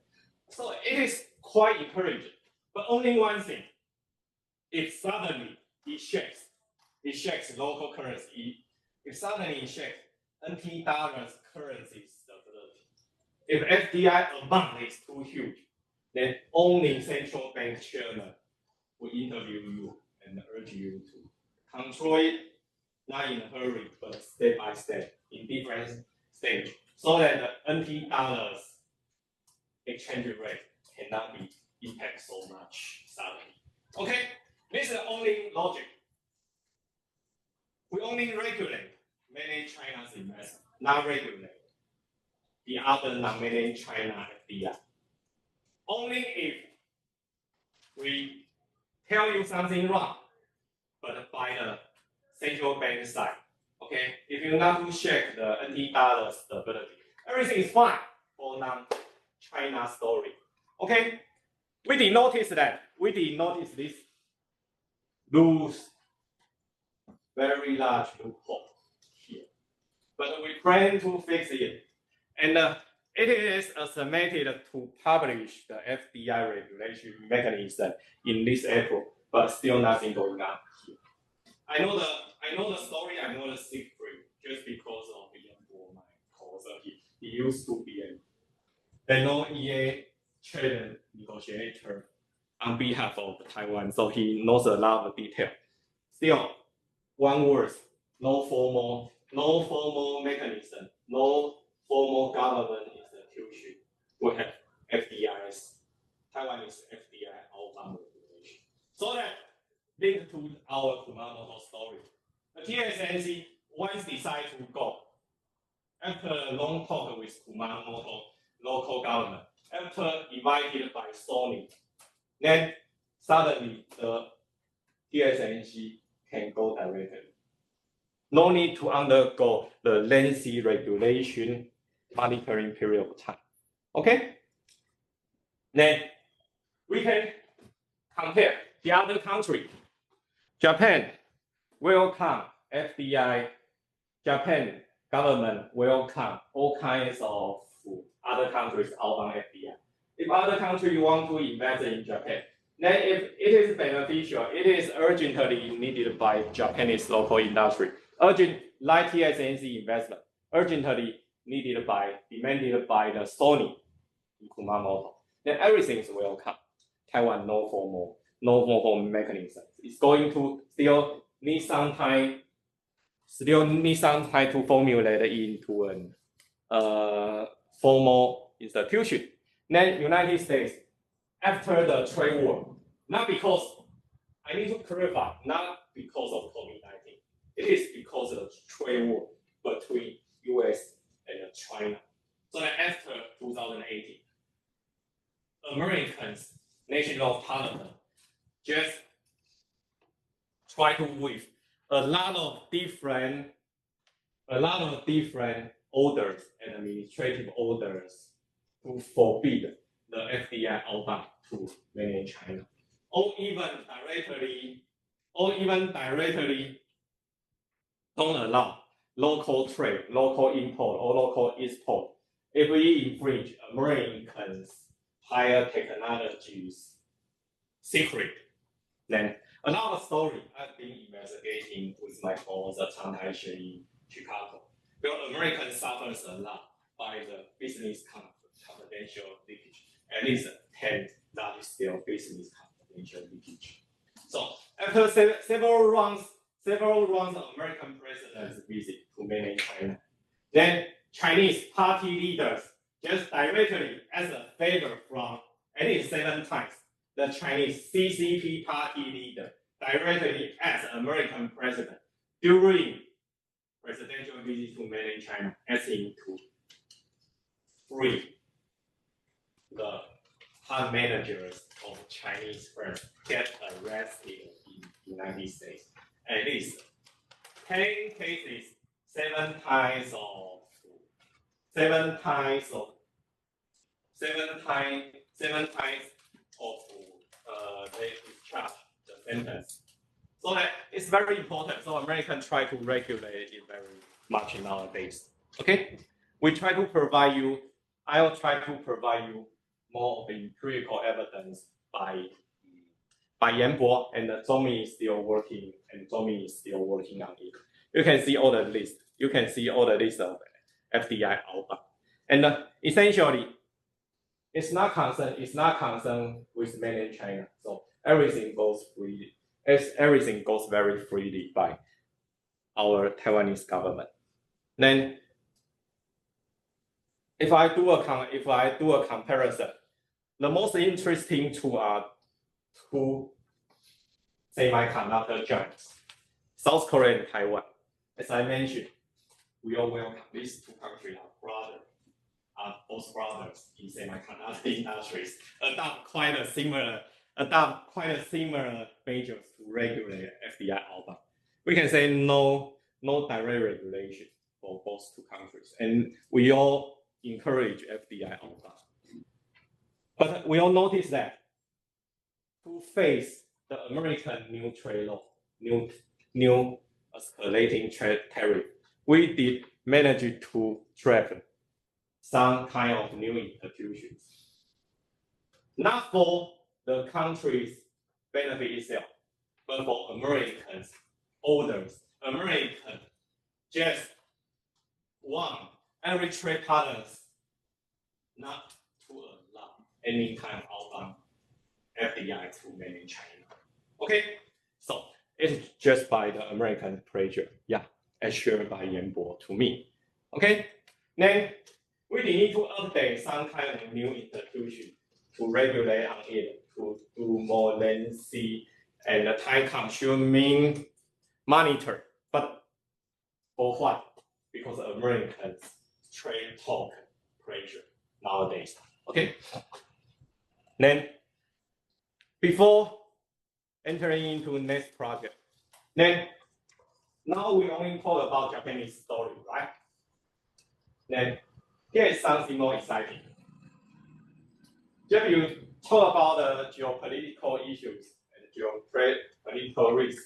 So it is quite encouraging. But only one thing, if suddenly it shakes local currency, if suddenly it shakes NT dollars currency stability, if FDI amount is too huge, then only central bank chairman will interview you and urge you to control it, not in a hurry, but step by step, in different stages, so that the NT dollars exchange rate cannot be impacted so much suddenly. Okay, this is only logic. We only regulate mainland China's investment, not regulate the other non-mainland China FDI. Only if we tell you something wrong, but by the central bank side, okay? If you not to check the NT dollar stability, everything is fine for non-China story, okay? We did notice this loose, very large loophole here, but we plan to fix it, and it is estimated to publish the FDI regulation mechanism in this April, but still nothing going on here. I know the story, I know the secret, just because of my course. He used to be an NOEA trade negotiator on behalf of Taiwan, so he knows a lot of detail. Still, one word, no formal mechanism, no formal government institution will have FDI's, Taiwanese FDI outbound regulation. So that linked to to go. After a long talk with Kumamoto local government, after invited by Sony, then suddenly the TSMC can go directly. No need to undergo the lengthy regulation monitoring period of time. Okay? Then we can compare the other country. Japan welcome FDI. Japan government welcome all kinds of other countries outbound FDI. If other country want to invest in Japan, then if it is beneficial, it is urgently needed by Japanese local industry. Urgent, like TSMC investment, urgently demanded by the Sony in Kumamoto. Then everything is welcome. Taiwan no formal mechanism. It's going to still need some time to formulate into a formal institution. Then United States, after the trade war, not because, I need to clarify, not because of COVID-19. It is because of the trade war between US and China. So that after 2018, Americans, National Parliament, just try to with a lot of different orders and administrative orders to forbid the FDI outbound to mainland China, or even directly don't allow local trade, local import, or local export if we infringe Americans' higher technologies secret. Then another story I've been investigating with my boss at Chengchi in Chicago, where Americans suffers a lot by the business confidential leakage, at least 10 large-scale business confidential leakage. So after several rounds of American presidents visit to mainland China, then Chinese party leaders just directly as a favor from at least 7 times, the Chinese CCP party leader directly as American president during presidential visit to mainland China, asking to free the top managers of Chinese firms get arrested in the United States. At least 10 cases, 7 times of they discharge the sentence. So that it's very important. So Americans try to regulate it very much nowadays. Okay, I'll try to provide you more of the empirical evidence by Yanbo, and Zomi is still working, on it. You can see all the list. Of FDI outbound, and essentially, it's not concerned with mainland China. So everything goes freely. Everything goes very freely by our Taiwanese government. Then, if I do a comparison, the most interesting two are two semiconductor giants, South Korea and Taiwan. As I mentioned, we all welcome these two countries are both brothers in semiconductor industries, adopt quite a similar measures to regulate FDI outbound. We can say no direct regulation for both two countries, and we all encourage FDI outbound. But we all notice that to face the American new trade law, new escalating trade tariff, we did manage to draft some kind of new institutions, not for the country's benefit itself, but for Americans' orders. Americans just want every trade partners not to allow any kind of outbound FDI to mainland China. Okay, so it's just by the American pressure, as shared by Yanbo to me. Okay, then we need to update some kind of new institution to regulate on it, to do more lengthy and time-consuming monitor. But for what? because Americans trade talk pressure nowadays. Okay. Then before entering into next project, then now we only talk about Japanese story, right? Then here is something more exciting. If you talk about the geopolitical issues and geopolitical risks,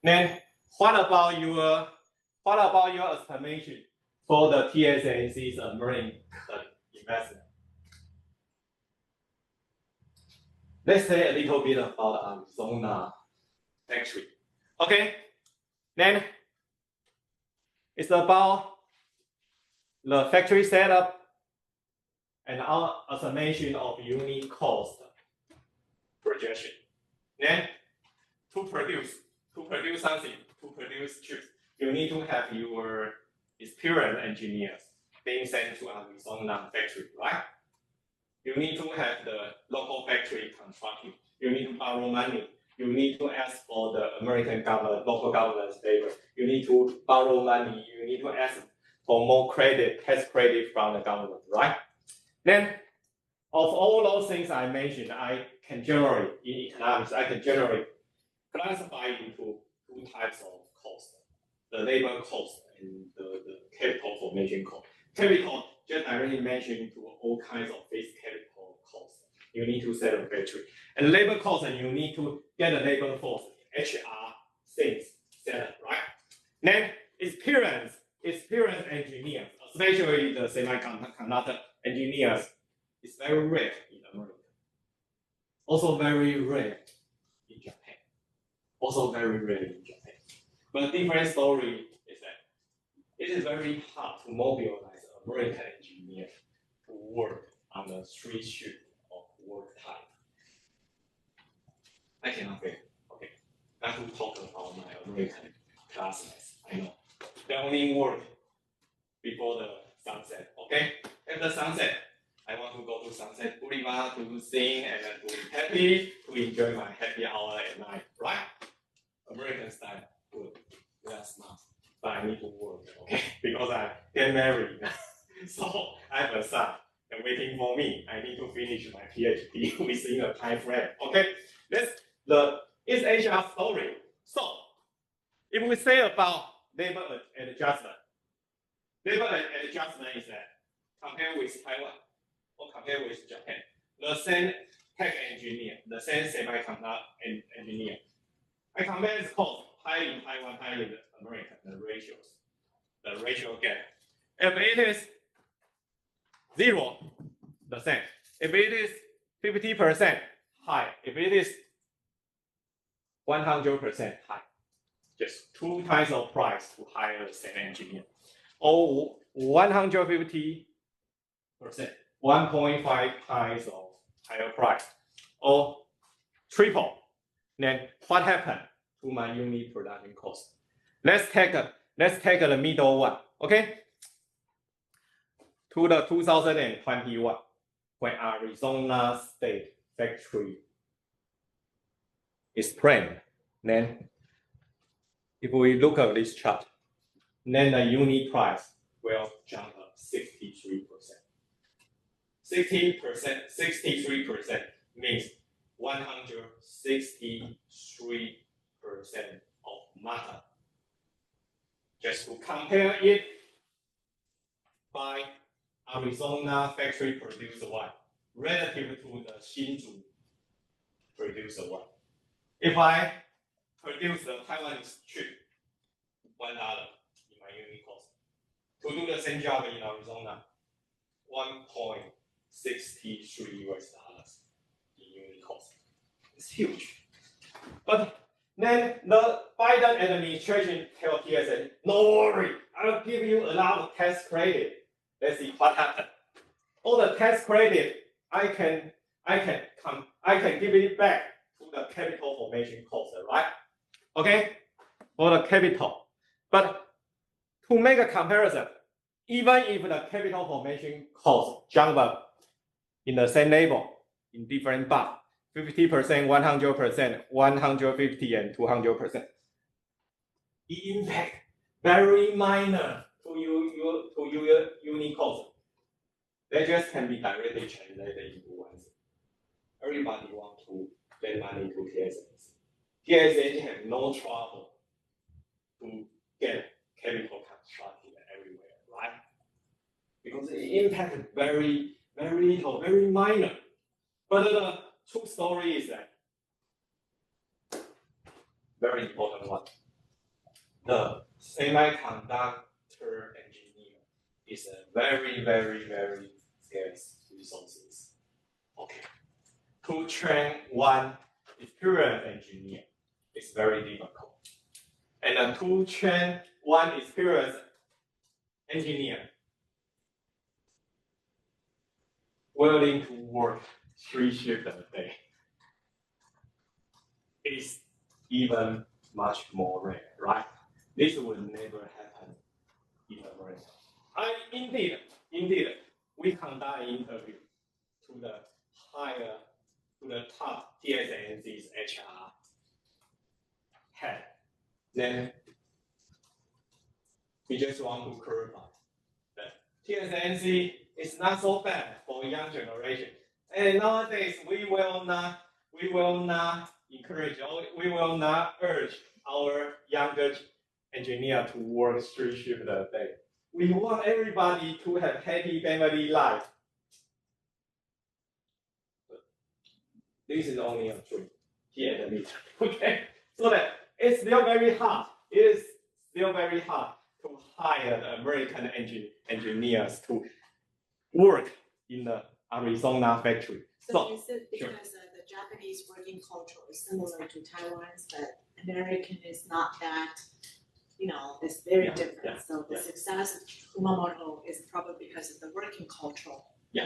then what about your estimation for the TSMC's American investment? Let's say a little bit about Arizona factory. Okay, then it's about the factory setup and our estimation of unit cost projection. Then to produce something, to produce chips, you need to have your experienced engineers being sent to Arizona factory, right? You need to have the local factory constructing. You need to borrow money. You need to ask for the American government, local government's favor. You need to borrow money. You need to ask for more credit, tax credit from the government, right? Then, of all those things I mentioned, I can generate in economics. I can generate classify into two types of cost: the labor cost and the capital formation cost. Capital just directly mentioned to all kinds of fixed capital costs. You need to set a factory. And labor cost, you need to get a labor force, HR things set up, right? Then experienced engineers, especially the semiconductor engineers, is very rare in America. Also very rare in Japan. Also very rare in Japan. But the different story is that it is very hard to mobilize American engineers to work on the 3 shift of work type. I cannot wait. Okay, not to talk about my American classmates. I know they only work before the sunset. Okay, after sunset, I want to go to Sunset Boulevard to sing and then to be happy, to enjoy my happy hour at night. Right? American style, good. We are smart, but I need to work. Okay, because I get married. So I have a son and waiting for me. I need to finish my PhD within a time frame. Okay, that's the East Asia story. So if we say about labor adjustment is that compared with Taiwan or compared with Japan, the same tech engineer, the same semiconductor engineer, I compare this cost high in Taiwan, high in America, the ratio gap. If it is 0, the same. If it is 50% high, if it is 100% high, just 2 times of price to hire the same engineer. Or 150%, 1.5 times of higher price. Or triple. Then what happened to my unit production cost? Let's take the middle one. Okay? To the 2021, when Arizona State factory is planned, then if we look at this chart, then the unit price will jump up 63%. 63% means 163% of matter. Just to compare it by Arizona factory producer one relative to the Hsinchu producer one. If I produce the Taiwanese chip, $1 in my unit cost. To do the same job in Arizona, $1.63 in unit cost. It's huge. But then the Biden administration tells TSMC, no worry, I will give you a lot of tax credit. Let's see what happened. All the tax credit, I can give it back to the capital formation cost, right? Okay, for the capital. But to make a comparison, even if the capital formation cost jump up in the same level in different bar, 50%, 100%, 150, and 200%, the impact very minor to your Unicode. They just can be directly translated into one thing. Everybody want to lend money to TSMC. TSMC have no trouble to get capital constructed everywhere, right? Because the impact is very little, very minor. But the true story is that very important one. The semiconductor engineer is a very scarce resources. Okay. To train one experienced engineer is very difficult. And to train one experienced engineer willing to work 3 shifts a day is even much more rare, right? This would never happen in America. Indeed, we conduct an interview to the top TSMC's HR head. Then we just want to clarify that TSMC is not so bad for young generation. And nowadays we will not encourage, we will not urge our younger engineer to work 3 shifts a day. We want everybody to have happy family life. This is only a truth. He admits. Okay, so that it's still very hard. It is still very hard to hire the American engineers to work in the Arizona factory. So is it because the Japanese working culture is similar to Taiwan's, but American is not that, it's very different. So the success of Kumamoto is probably because of the working culture of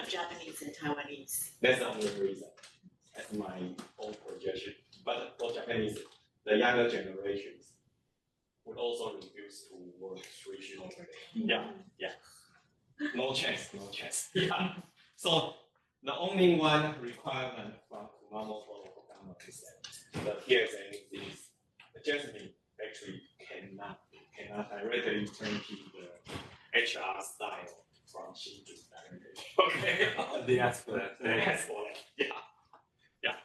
Japanese and Taiwanese. That's the only reason. That's my own projection. But for Japanese, the younger generations would also refuse to work 3 shifts a day. Yeah. No chance. Yeah. So the only one requirement from Kumamoto is that the TSMC's adjustment actually cannot directly turn to the HR style from Shinju directly. Okay. They ask for that. Yeah.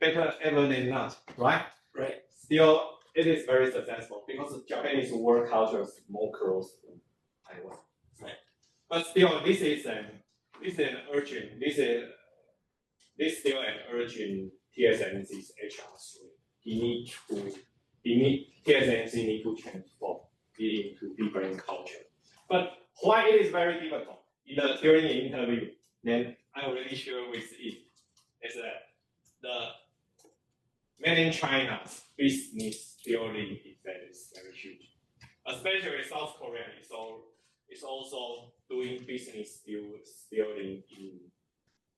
Better ever than not, right? Right. Still, it is very successful because the Japanese work culture is more close to Taiwan. Right. But still, this is an urgent. This is still an urgent TSMC's HR story. TSMC need to transform it into different culture. But why it is very difficult during the interview, then I already shared with it is that the mainland China's business building effect is very huge. Especially South Korea is also doing business building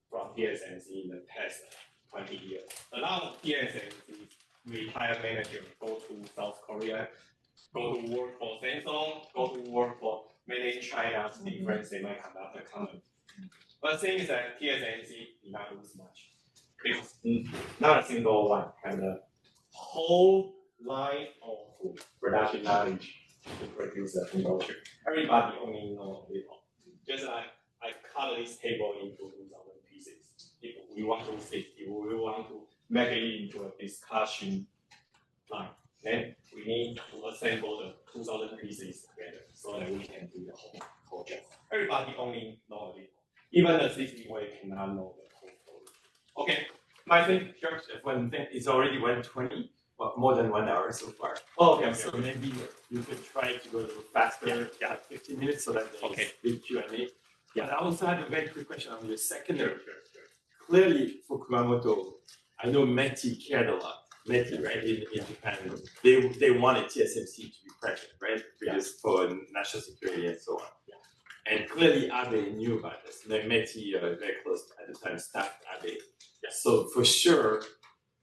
from TSMC in the past 20 years. A lot of TSMC retired managers go to South Korea, go to work for Samsung, go to work for mainland China's different semiconductor companies. But the thing is that TSMC did not lose much. Because not a single one had a whole line of production knowledge to produce a single chip. Everybody only knows a little. Just like I cut this table into 2,000 pieces. If we want to make it into a discussion line, then we need to assemble the 2,000 pieces together so that we can do the whole project. Everybody only knows a little. Even the CCWA cannot know the whole story. Okay, my thing, sure. One thing is already 1:20, but more than 1 hour so far. Oh, okay. So maybe you could try to go a little faster. 15 minutes so that there's big Q&A. Yeah, I also had a very quick question on your secondary. Clearly, for Kumamoto, I know METI cared a lot. METI, right, in Japan, they wanted TSMC to be present, right, because for national security and so on. And clearly, Abe knew about this. METI, very close at the time, staffed Abe. So for sure,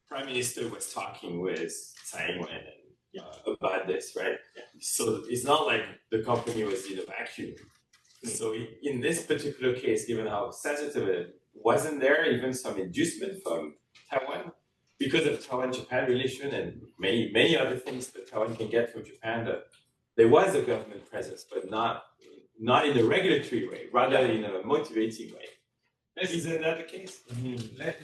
Prime Minister was talking with Taiwan about this, right? So it's not like the company was in a vacuum. So in this particular case, given how sensitive it wasn't there even some inducement from Taiwan because of Taiwan-Japan relation and many other things that Taiwan can get from Japan. There was a government presence, but not not in a regulatory way, rather in a motivating way. Isn't that the case?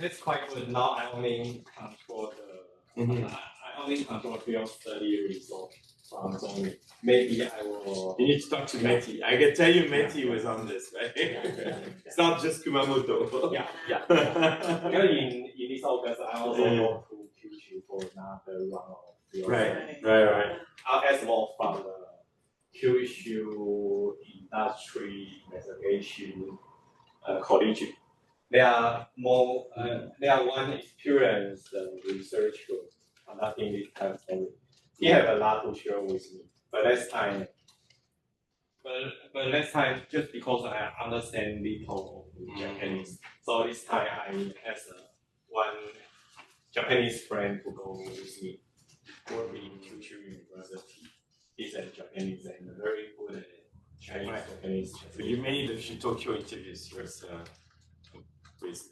That's quite good. Now I only control I only control field study result from Zhongli. Maybe I will. You need to talk to Meti. I can tell you Meti was on this, right? It's not just Kumamoto. Yeah. Yeah. Because in this August, I also go to Kyushu for another round of field study. Right. I'll ask more from the Kyushu industry investigation college. They are more. They are one experienced researcher conducting this kind of study. He have a lot to share with me. But last time, just because I understand little of Japanese, so this time I asked one Japanese friend to go with me, working in Kyushu University. He's a Japanese and very good at Japanese. So you made a few Tokyo interviews with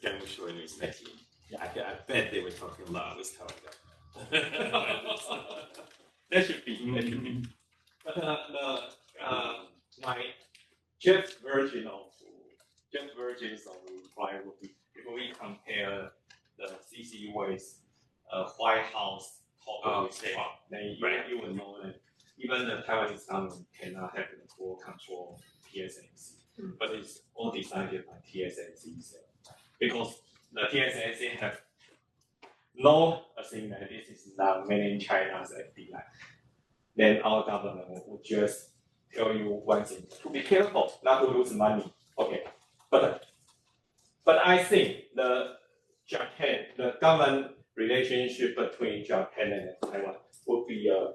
Gamusho and with Meti. Yeah, I bet they were talking a lot with Taiwan. That should be. But my just versions of reply would be if we compare the CC with White House talking with Trump, then you will know that even the Taiwanese government cannot have the full control of TSMC, but it's all decided by TSMC itself. Because the TSMC have no saying that this is not made in China's FDI, then our government would just tell you one thing: to be careful, not to lose money. Okay, but I think the government relationship between Japan and Taiwan would be a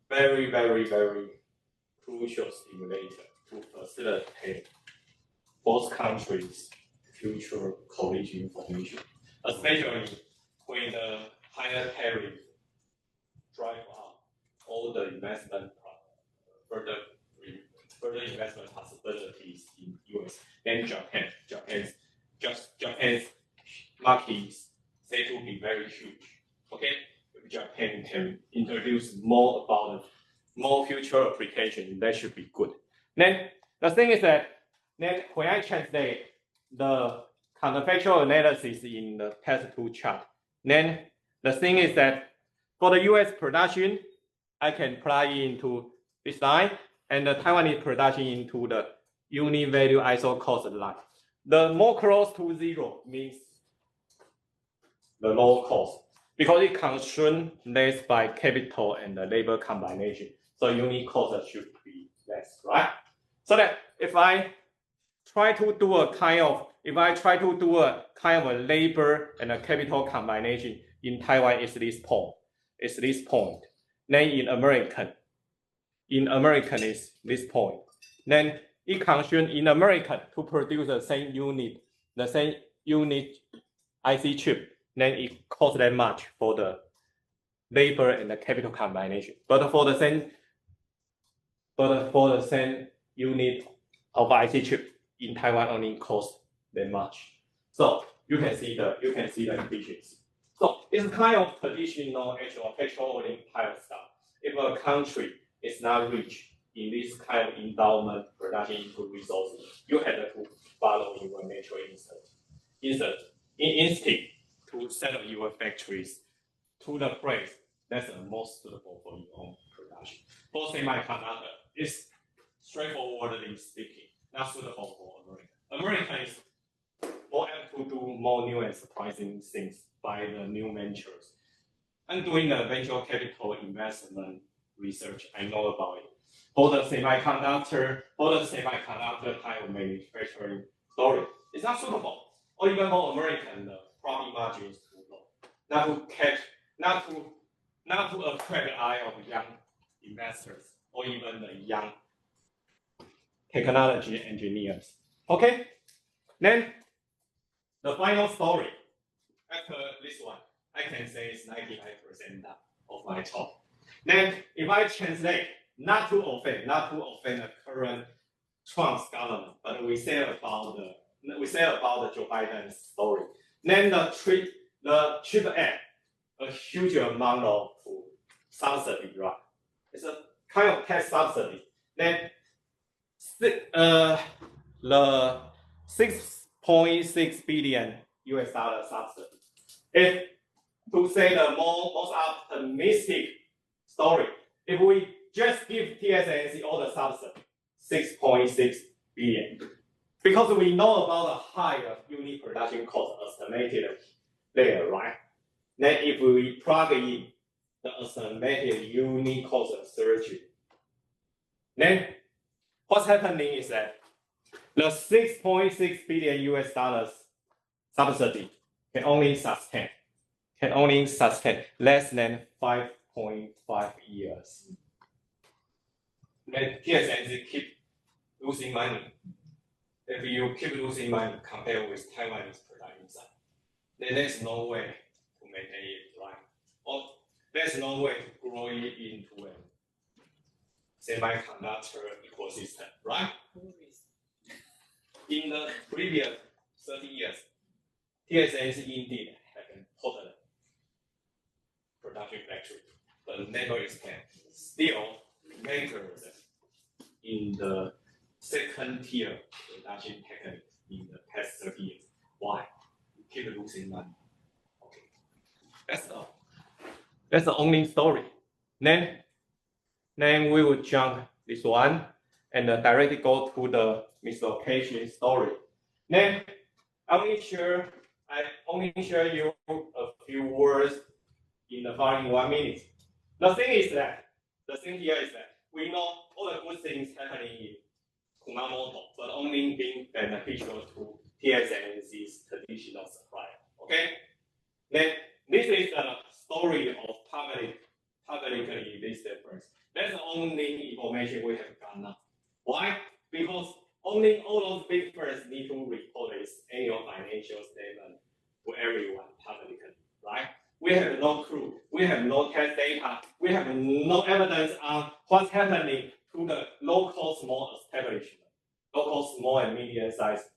very, very, very crucial stimulator to facilitate both countries' future collision formation, especially when the higher tariff drive up all the investment further investment possibilities in US and Japan. Japan's market is said to be very huge. Okay, if Japan can introduce more future application, that should be good. Then the thing is that when I translate the counterfactual analysis in the past two chart, then the thing is that for the US production, I can plug into this line, and the Taiwanese production into the unit value ISO cost line. The more close to zero means the low cost, because it consumes less by capital and the labor combination. So unit cost should be less, right? So that if I try to do a kind of a labor and a capital combination in Taiwan, is this point. Then in American is this point. Then it consumes in American to produce the same unit IC chip. Then it costs that much for the labor and the capital combination. But for the same unit of IC chip in Taiwan only costs that much. So you can see the efficiency. So it's kind of traditional petroleum type stuff. If a country is not rich in this kind of endowment production input resources, you have to follow your natural instinct to set up your factories to the place that's the most suitable for your own production. For semiconductor, it's straightforwardly speaking, not suitable for America. America is more apt to do more new and surprising things by the new ventures. I'm doing the venture capital investment research. I know about it. For the semiconductor type of manufacturing story, it's not suitable. Or even for American, the profit margin is too low. Not to attract the eye of young investors or even the young technology engineers. Okay? Then the final story. After this one, I can say it's 99% of my talk. Then if I translate, not to offend the current Trump's government, but we say about the Joe Biden's story. Then the CHIP Act, a huge amount of subsidy, right? It's a kind of tax subsidy. Then the $6.6 billion subsidy. If to say the most optimistic story, if we just give TSMC all the subsidy, 6.6 billion, because we know about the higher unit production cost estimated there, right? Then if we plug in the estimated unit cost surge, then what's happening is that the $6.6 billion subsidy can only sustain less than 5.5 years. Then TSMC keep losing money. If you keep losing money compared with Taiwanese production side, then there's no way to maintain it, right? Or there's no way to grow it into a semiconductor ecosystem, right? In the previous 30 years, TSMC indeed have important production factory, but never expand. Still makers in the second tier production technique in the past 30 years. Why? You keep losing money. Okay. That's all. That's the only story. Then we will jump this one and directly go to the mislocation story. Then I only share you a few words in the following 1 minute. The thing here is that we know all the good things happening in Kumamoto, but only being beneficial to TSMC's traditional supplier. Okay? Then this is the story of publicly listed firms. That's the only information we have got now. Why? Because only all those big firms need to report this annual financial statement to everyone publicly, right? We have no clue. We have no test data. We have no evidence on what's happening to the local small establishment, local small and medium-sized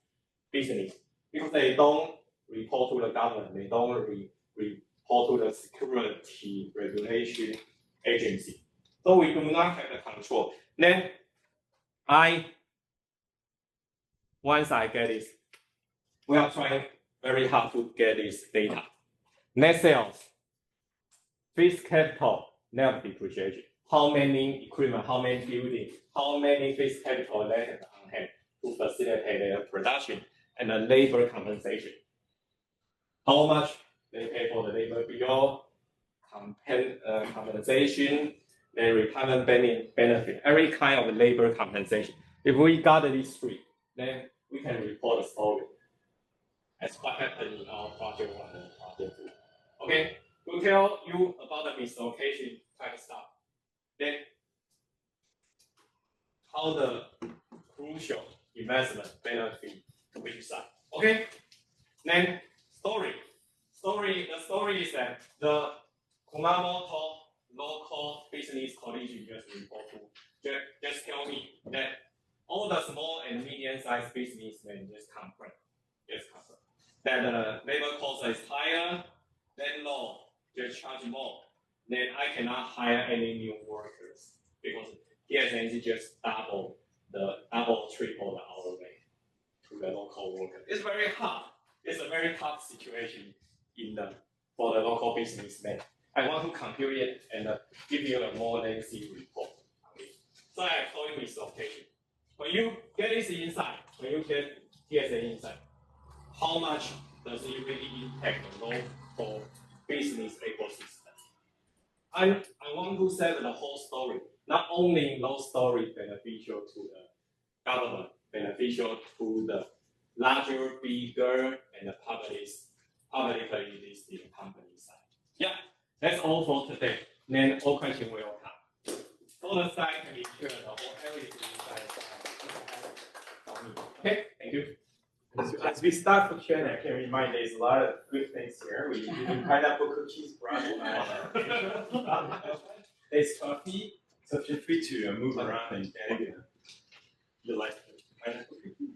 business, because they don't report to the government. They don't report to the security regulation agency. So we do not have the control. Then once I get this, we are trying very hard to get this data. Net sales, fixed capital, net depreciation. How many equipment, how many buildings, how many fixed capital they have on hand to facilitate their production, and the labor compensation. How much they pay for the labor bill, compensation, then retirement benefit, every kind of labor compensation. If we got these three, then we can report the story. That's what happened in our project 1 and project 2. Okay, to tell you about the mislocation type stuff. Then how the crucial investment benefit to which side. Okay, then story. The story is that the Kumamoto local business collegiate just report to just tell me that all the small and medium-sized businessmen just complain that the labor cost is higher, then law just charge more. Then I cannot hire any new workers because TSMC just triple the hour rate to the local worker. It's very hard. It's a very tough situation for the local businessman. I want to compute it and give you a more lengthy report. So I call it mislocation. When you get this insight, when you get TSA insight, how much does it really impact the local business ecosystem? I want to say the whole story. Not only those stories beneficial to the government, beneficial to the larger, bigger, and the publicly listed company side. Yeah, that's all for today. Then all questions will come. All the slides can be shared, everything inside. Okay, thank you. As we start for Q&A, I can remind there's a lot of good things here. We did pineapple cookies, there's coffee, so feel free to move around and get it. You like pineapple cookie?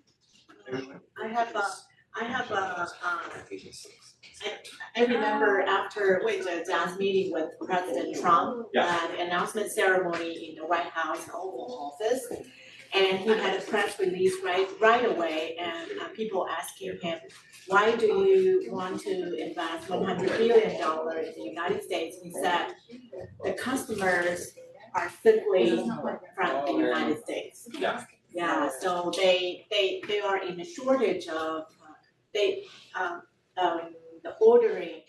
I remember after Jia's meeting with President Trump, the announcement ceremony in the White House Oval Office, And he had a press release right away, and people asking him, why do you want to invest $100 billion in the United States? He said, the customers are simply from the United States. Yeah, so they are in a shortage of, the ordering,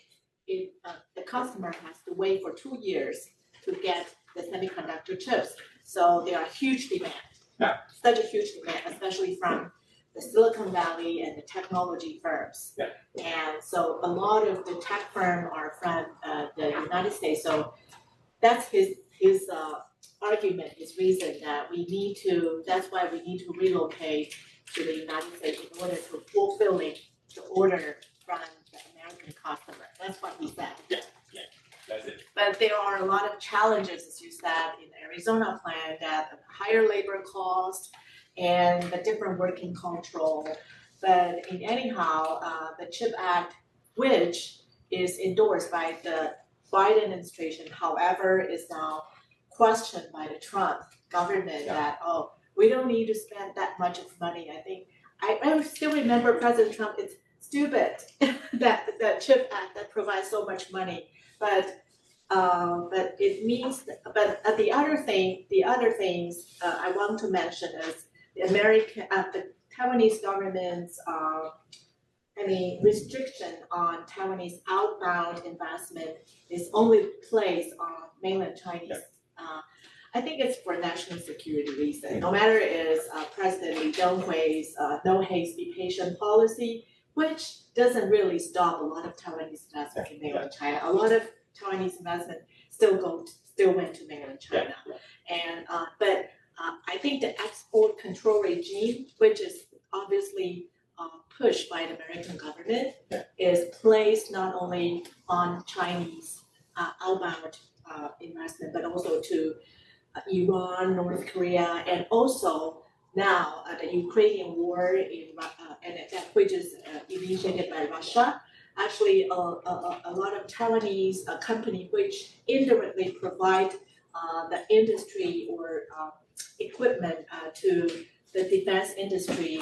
the customer has to wait for 2 years to get the semiconductor chips. So there are huge demand. Yeah. Such a huge demand, especially from the Silicon Valley and the technology firms. Yeah. And so a lot of the tech firms are from the United States. So that's his argument, his reason that that's why we need to relocate to the United States in order to fulfilling the order from the American customer. That's what he said. That's it. But there are a lot of challenges, as you said, in the Arizona plan, that the higher labor cost and the different working control. But in anyhow, the CHIP Act, which is endorsed by the Biden administration, however, is now questioned by the Trump government that, we don't need to spend that much of money. I think, I still remember President Trump, it's stupid that the CHIP Act that provides so much money. But it means, but the other things I want to mention is the Taiwanese government's restriction on Taiwanese outbound investment is only placed on mainland Chinese. I think it's for national security reason. No matter is President Lee Teng-hui's no haste, be patient policy, which doesn't really stop a lot of Taiwanese investment in mainland China. A lot of Taiwanese investment still went to mainland China. And but I think the export control regime, which is obviously pushed by the American government, is placed not only on Chinese outbound investment, but also to Iran, North Korea, and also now the Ukrainian war which is initiated by Russia. Actually, a lot of Taiwanese company which indirectly provide the industry or equipment to the defense industry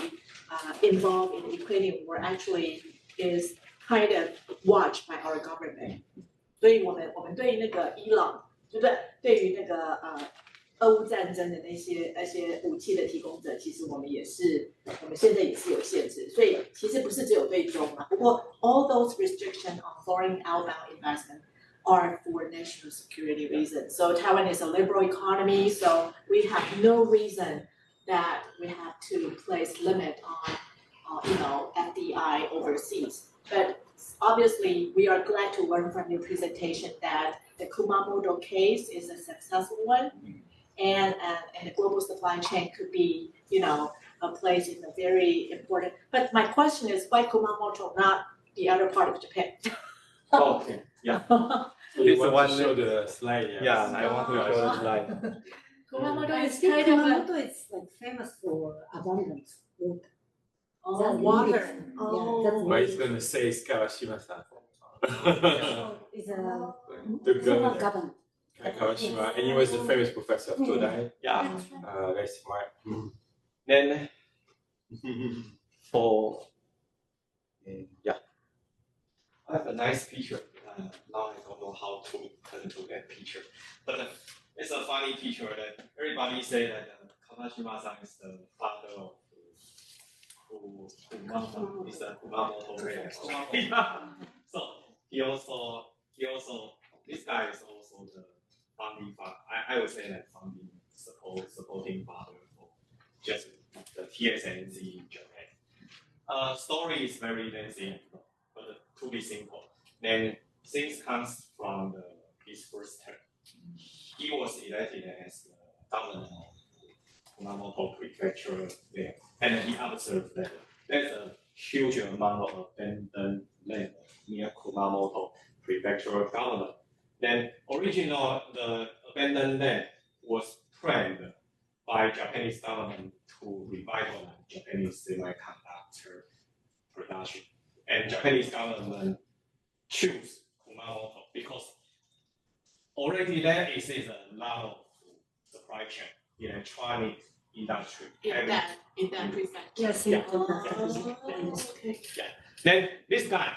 involved in the Ukrainian war actually is kind of watched by our government. 所以我们对那个伊朗，对不对？对于那个俄乌战争的那些武器的提供者，其实我们现在也是有限制，所以其实不是只有对中嘛。不过 all those restrictions on foreign outbound investment are for national security reasons. So Taiwan is a liberal economy, so we have no reason that we have to place limit on FDI overseas. But obviously, we are glad to learn from your presentation that the Kumamoto case is a successful one, and the global supply chain could be, placed in a very important. But my question is, why Kumamoto, not the other part of Japan? Okay, yeah. This one show the slide. Yeah, I want to show the slide. Kumamoto I is think kind of a Kumamoto is like famous for abundant water. water. But it's going to say it's Kawashima-san. It's The former governor, governor. Kawashima, and he was the famous professor of Todai. Yeah. Very smart. Then for I have a nice picture. Now I don't know how to turn to that picture. But it's a funny picture that everybody say that Kawashima-san is the father of Kumamoto. Is the Kumamoto So he also this guy is also the founding father. I would say that founding supporting father for just the TSMC in Japan. Story is very lengthy, but to be simple. Then things comes from his first term. He was elected as the governor of Kumamoto Prefecture there, and he observed that there's a huge amount of abandoned land near Kumamoto Prefecture government. Then the abandoned land was planned by Japanese government to revitalize Japanese semiconductor production. And Japanese government choose Kumamoto because already there exists a lot of supply chain, electronic industry. In that prefecture. Yes, Yeah. Okay. Then this guy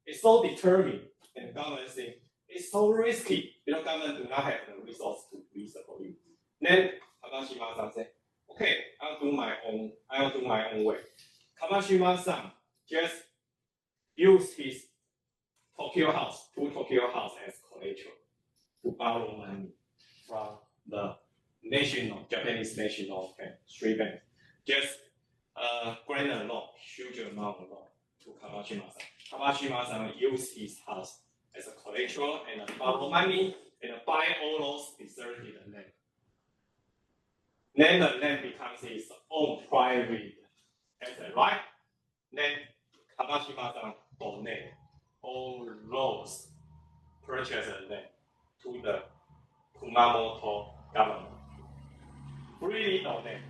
is so determined, and the government saying it's so risky. Government do not have the resource to support you. Then Kamashima-san said, okay, I'll do my own way. Kamashima-san just use his two Tokyo house as collateral to borrow money from the Japanese national bank, three banks. Just grant a loan, huge amount of loan to Kamashima-san. Kamashima-san used his house as a collateral and borrow money and buy all those deserted land. Then the land becomes his own private asset, right? Then Kamashima-san donate all those purchased land to the Kumamoto government. Freely donate.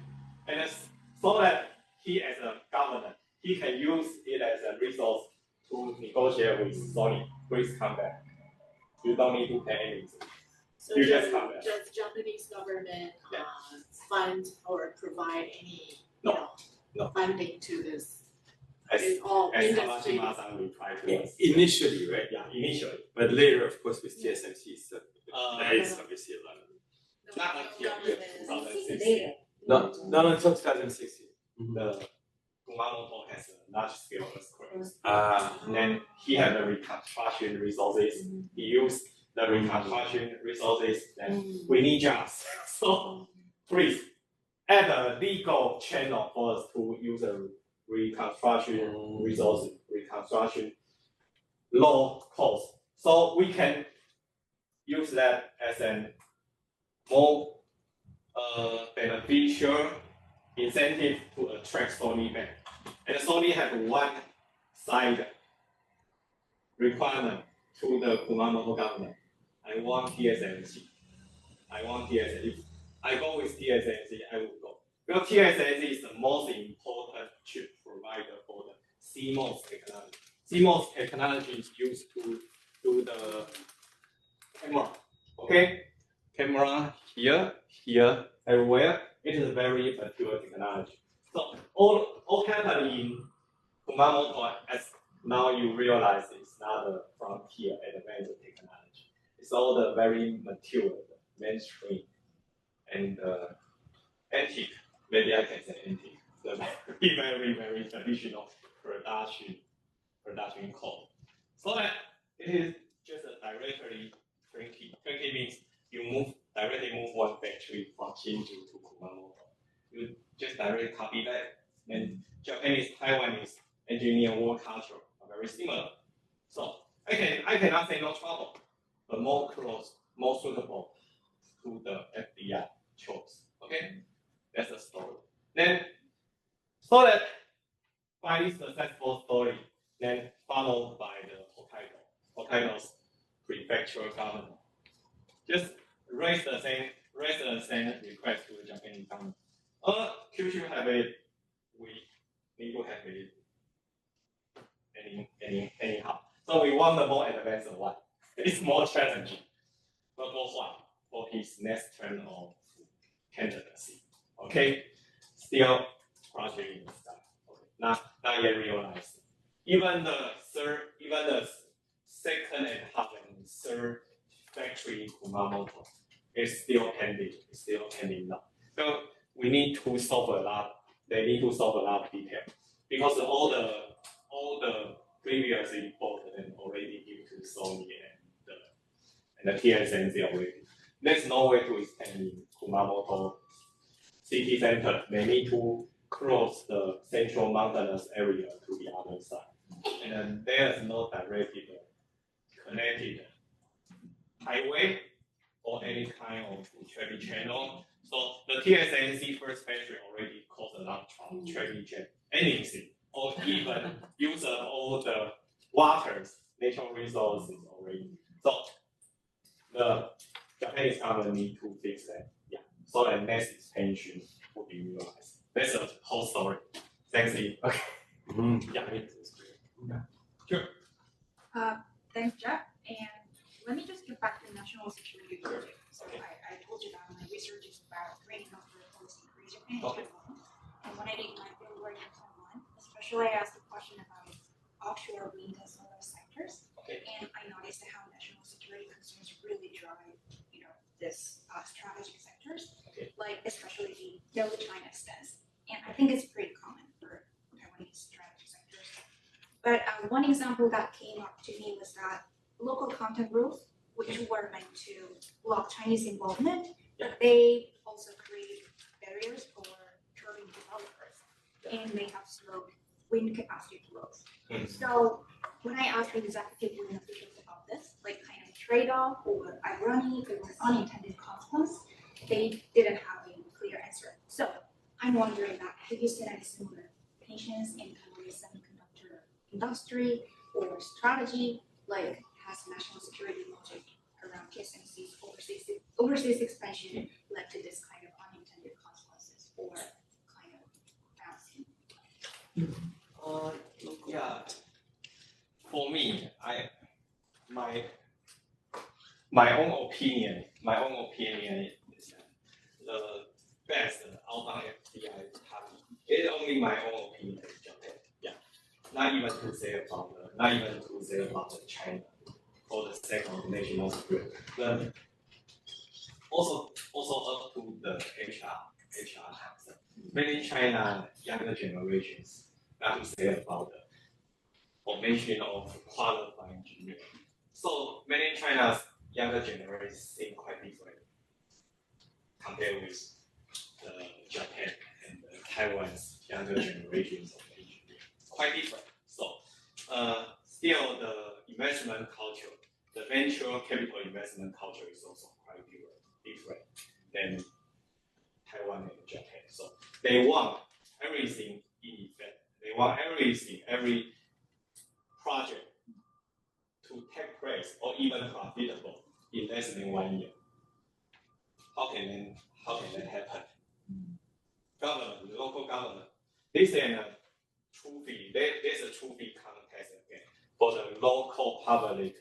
And so that he as a governor, he can use it as a resource to negotiate with Sony. Please come back. You don't need to pay anything. So You does, just come back. does Japanese government Yeah. fund or provide any No. funding to this? As It's all industry. Kamashima-san replied to us. Initially, right? Yeah, initially. But later, of course, with TSMC, so there is no. obviously a lot of it. Not until Government. 2006. Later. Not until 2016. The Kumamoto has a large scale earthquake. Ah. And then he had the reconstruction resources. He used the reconstruction resources. Then we need jobs. So please add a legal channel for us to use a reconstruction resources, reconstruction low cost. So we can use that as an more beneficial incentive to attract Sony back. And Sony have one side requirement to the Kumamoto government. I want TSMC. If I go with TSMC, I will go. Because TSMC is the most important chip provider for the CMOS technology. CMOS technology is used to do the camera. Okay? Camera here, everywhere. It is a very mature technology. So all happened in Kumamoto, as now you realize it's not a frontier advanced technology. It's all the very mature, mainstream, and antique. Maybe I can say antique. The very traditional production code. So that it is just a directly turnkey. Turnkey means you directly move one factory from Hsinchu to Kumamoto. You just directly copy that. And Japanese, Taiwanese engineer work culture are very similar. So I cannot say no trouble, but more close, more suitable to the FDI choice. Okay, that's the story. Then, so that by this successful story, then followed by the Hokkaido's prefectural government, just raise the same request to the Japanese government. Kyushu have it, we need to have it anyhow. So we want the more advanced one. It's more challenging. But for what? For his next term of candidacy. Okay? Still project in the start. Okay. Not yet realized. Even the second and half and third factory in Kumamoto is still pending now. So we need to solve a lot. They need to solve a lot of detail because all the previous import and already due to Sony and the TSMC already. There's no way to expand in Kumamoto city center. They need to cross the central mountainous area to the other side. And then there's no directed connected highway or any kind of traffic channel. So the TSMC first factory already caused a lot of traffic jam, anything, or even use all the waters, natural resources already. So the Japanese government need to fix that. Yeah. So that next expansion will be realized. That's the whole story. Thanks, Lee. Okay. Yeah. Sure. Thanks, Jeff. And let me just get back to the national security project. So I told you that my research is about green healthcare policy, increasing in Taiwan. And when I did my fieldwork in Taiwan, especially I asked a question about offshore wind and solar sectors. Okay. And I noticed how national security concerns really drive, this strategic sectors, Okay. like especially the no China stance. And I think it's pretty common for Taiwanese strategic sectors. But one example that came up to me was that local content rules, which were meant to block Chinese involvement, but they also create barriers for curbing developers, and they have slowed wind capacity growth. So when I asked the executive wind officials about this, like kind of trade-off or irony or unintended consequence, they didn't have a clear answer. So I'm wondering that have you seen any similar tensions in Taiwanese semiconductor industry or strategy, like has national security logic around TSMC's overseas expansion led to this kind of unintended consequences or kind of bouncing? Yeah. For me, my own opinion is that the best outbound FDI target is only my own opinion in Japan. Yeah. Not even to say about China for the sake of national security. But also up to the HR concept. Many China younger generations not to say about the formation of qualified engineers. So many China's younger generations think quite different compared with Japan and Taiwan's younger generations of engineers. Quite different. So still the investment culture, the venture capital investment culture is also quite different than Taiwan and Japan. So they want everything in effect. They want every project to take place or even profitable in less than 1 year. How can that happen? Government, local government, there's a true fee contest again for the local public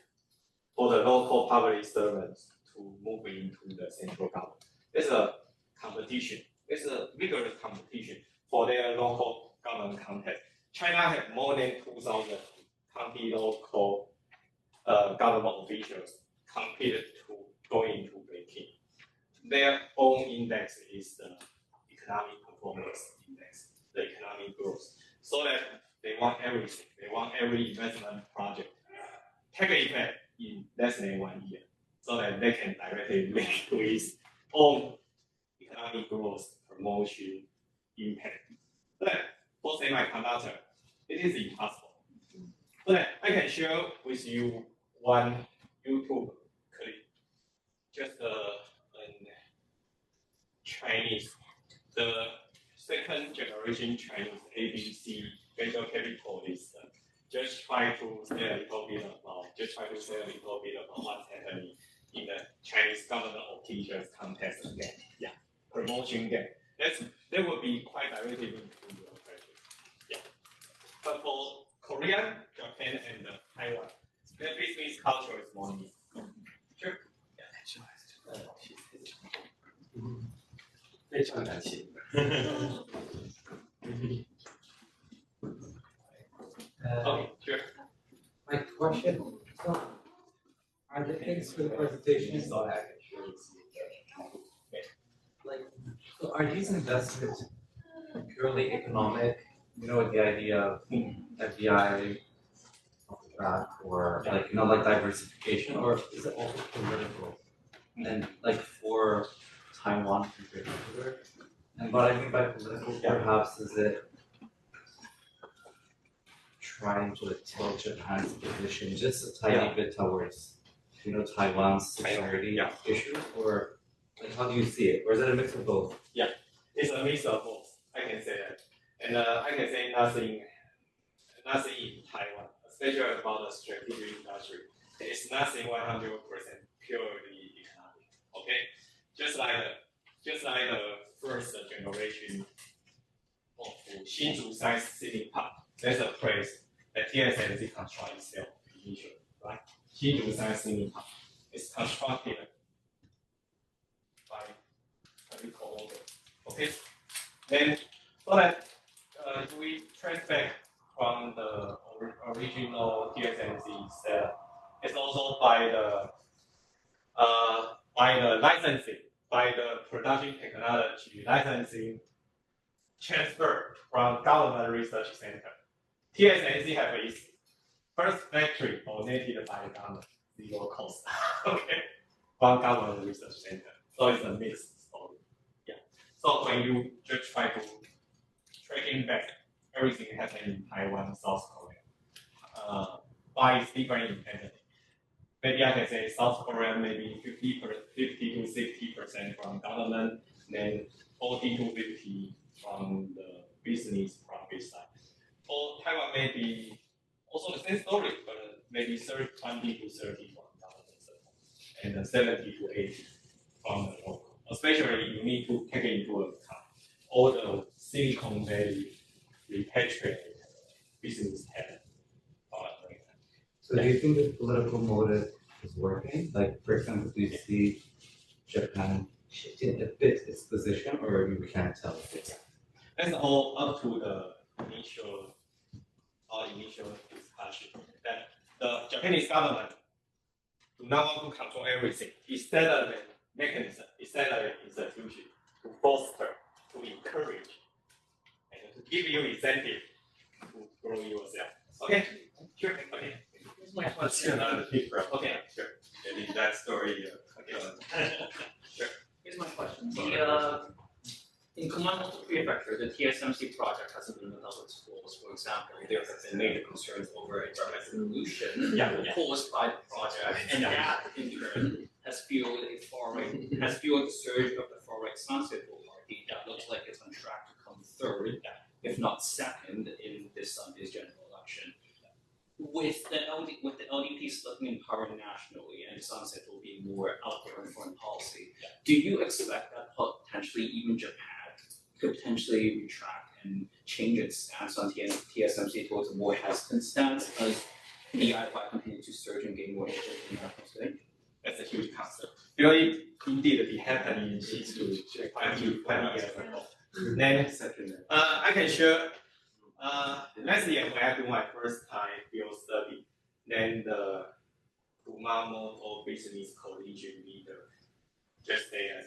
servants to move into the central government. There's a competition. There's a vigorous competition for their local government contest. China has more than 2,000 county local government officials competed to go into Beijing. Their own index is the economic performance index, the economic growth. So that they want everything. They want every investment project take effect in less than 1 year, so that they can directly link to its own economic growth, promotion, impact. But for semiconductor, it is impossible. But I can share with you one YouTube clip, just Chinese, the second generation Chinese ABC venture capitalist. Just try to say a little bit about what's happening in the Chinese government officials contest again. Yeah, promotion game. That would be quite directly linked to your question. Yeah, but for Korea, Japan, and Taiwan, their business culture is more new. Sure. Yeah. 非常感谢。Okay, sure. My question, so are the things for the presentation, like, so are these investments purely economic, with the idea of FDI or like, like diversification, or is it also political? And like for Taiwan in particular, and what I mean by political perhaps is it trying to tilt Japan's position just a tiny bit towards, Taiwan's security issues, or like how do you see it, or is it a mix of both? Yeah, it's a mix of both. I can say that, and I can say nothing in Taiwan, especially about the strategic industry. It's nothing 100% purely economic. Okay, just like the first generation of Hsinchu Science City Park. That's a place that TSMC constructed itself initially, right? Hsinchu Science City Park is constructed by Korea. Okay, Then, so that if we trace back from the original TSMC setup, it's also by the licensing, by the production technology licensing transfer from government research center. TSMC have its first factory donated by the government, zero cost. Okay, from government research center. So it's a mixed story. Yeah. So when you just try to tracking back everything happening in Taiwan, South Korea, by its different independent. Maybe I can say South Korea maybe 50 to 60% from government, then 40 to 50 from the business profit side. For Taiwan, maybe also the same story, but maybe 20 to 30 from government support, and 70 to 80 from the local. Especially, you need to take into account all the Silicon Valley repatriated business head. So do you think the political motive is working? Like, for example, do you see Japan shifting a bit its position, or you can't tell? That's all up to the initial discussion. That the Japanese government do not want to control everything. Instead of a mechanism, instead of an institution to foster, to encourage, and to give you incentive to grow yourself. Okay, sure. Okay. My question. Okay, sure. And in that story, Sure. Here's my question. In Kumamoto Prefecture, the TSMC project hasn't been met up with schools. For example, there have been major concerns over environmental pollution caused by the project, and that in turn has fueled the surge of the far-right Sunset Party that looks like it's on track to come third, if not second, in this Sunday's general election. With the LDP slipping in power nationally and Sunset will be more out there in foreign policy, do you expect that potentially even Japan could potentially retract and change its stance on TSMC towards a more hesitant stance as DIY continues to surge and gain more interest in the national stage? That's a huge concept. Because indeed it happened to 20 years ago. Then I can share. Last year when I do my first time field study, then the Kumamoto Business Collegiate leader just said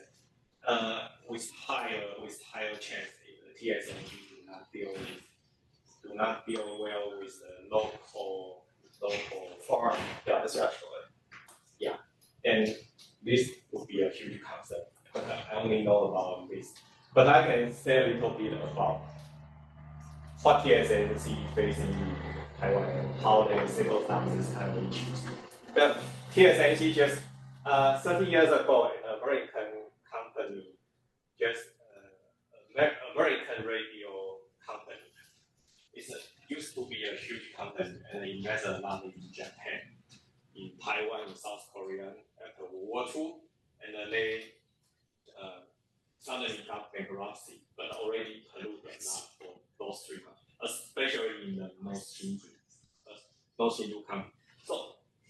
with higher chance the TSMC do not deal well with the local farm. Yeah, especially. Yeah, and this would be a huge concept. But I only know about this. But I can say a little bit about what TSMC facing in Taiwan and how they settle down this kind of issues. But TSMC just 30 years ago, an American company, just American radio company, it used to be a huge company and they invested a lot in Japan, in Taiwan, in South Korea after World War II, and then they suddenly got bankruptcy, but already polluted a lot for those three countries, especially in the North Hsinchu country. So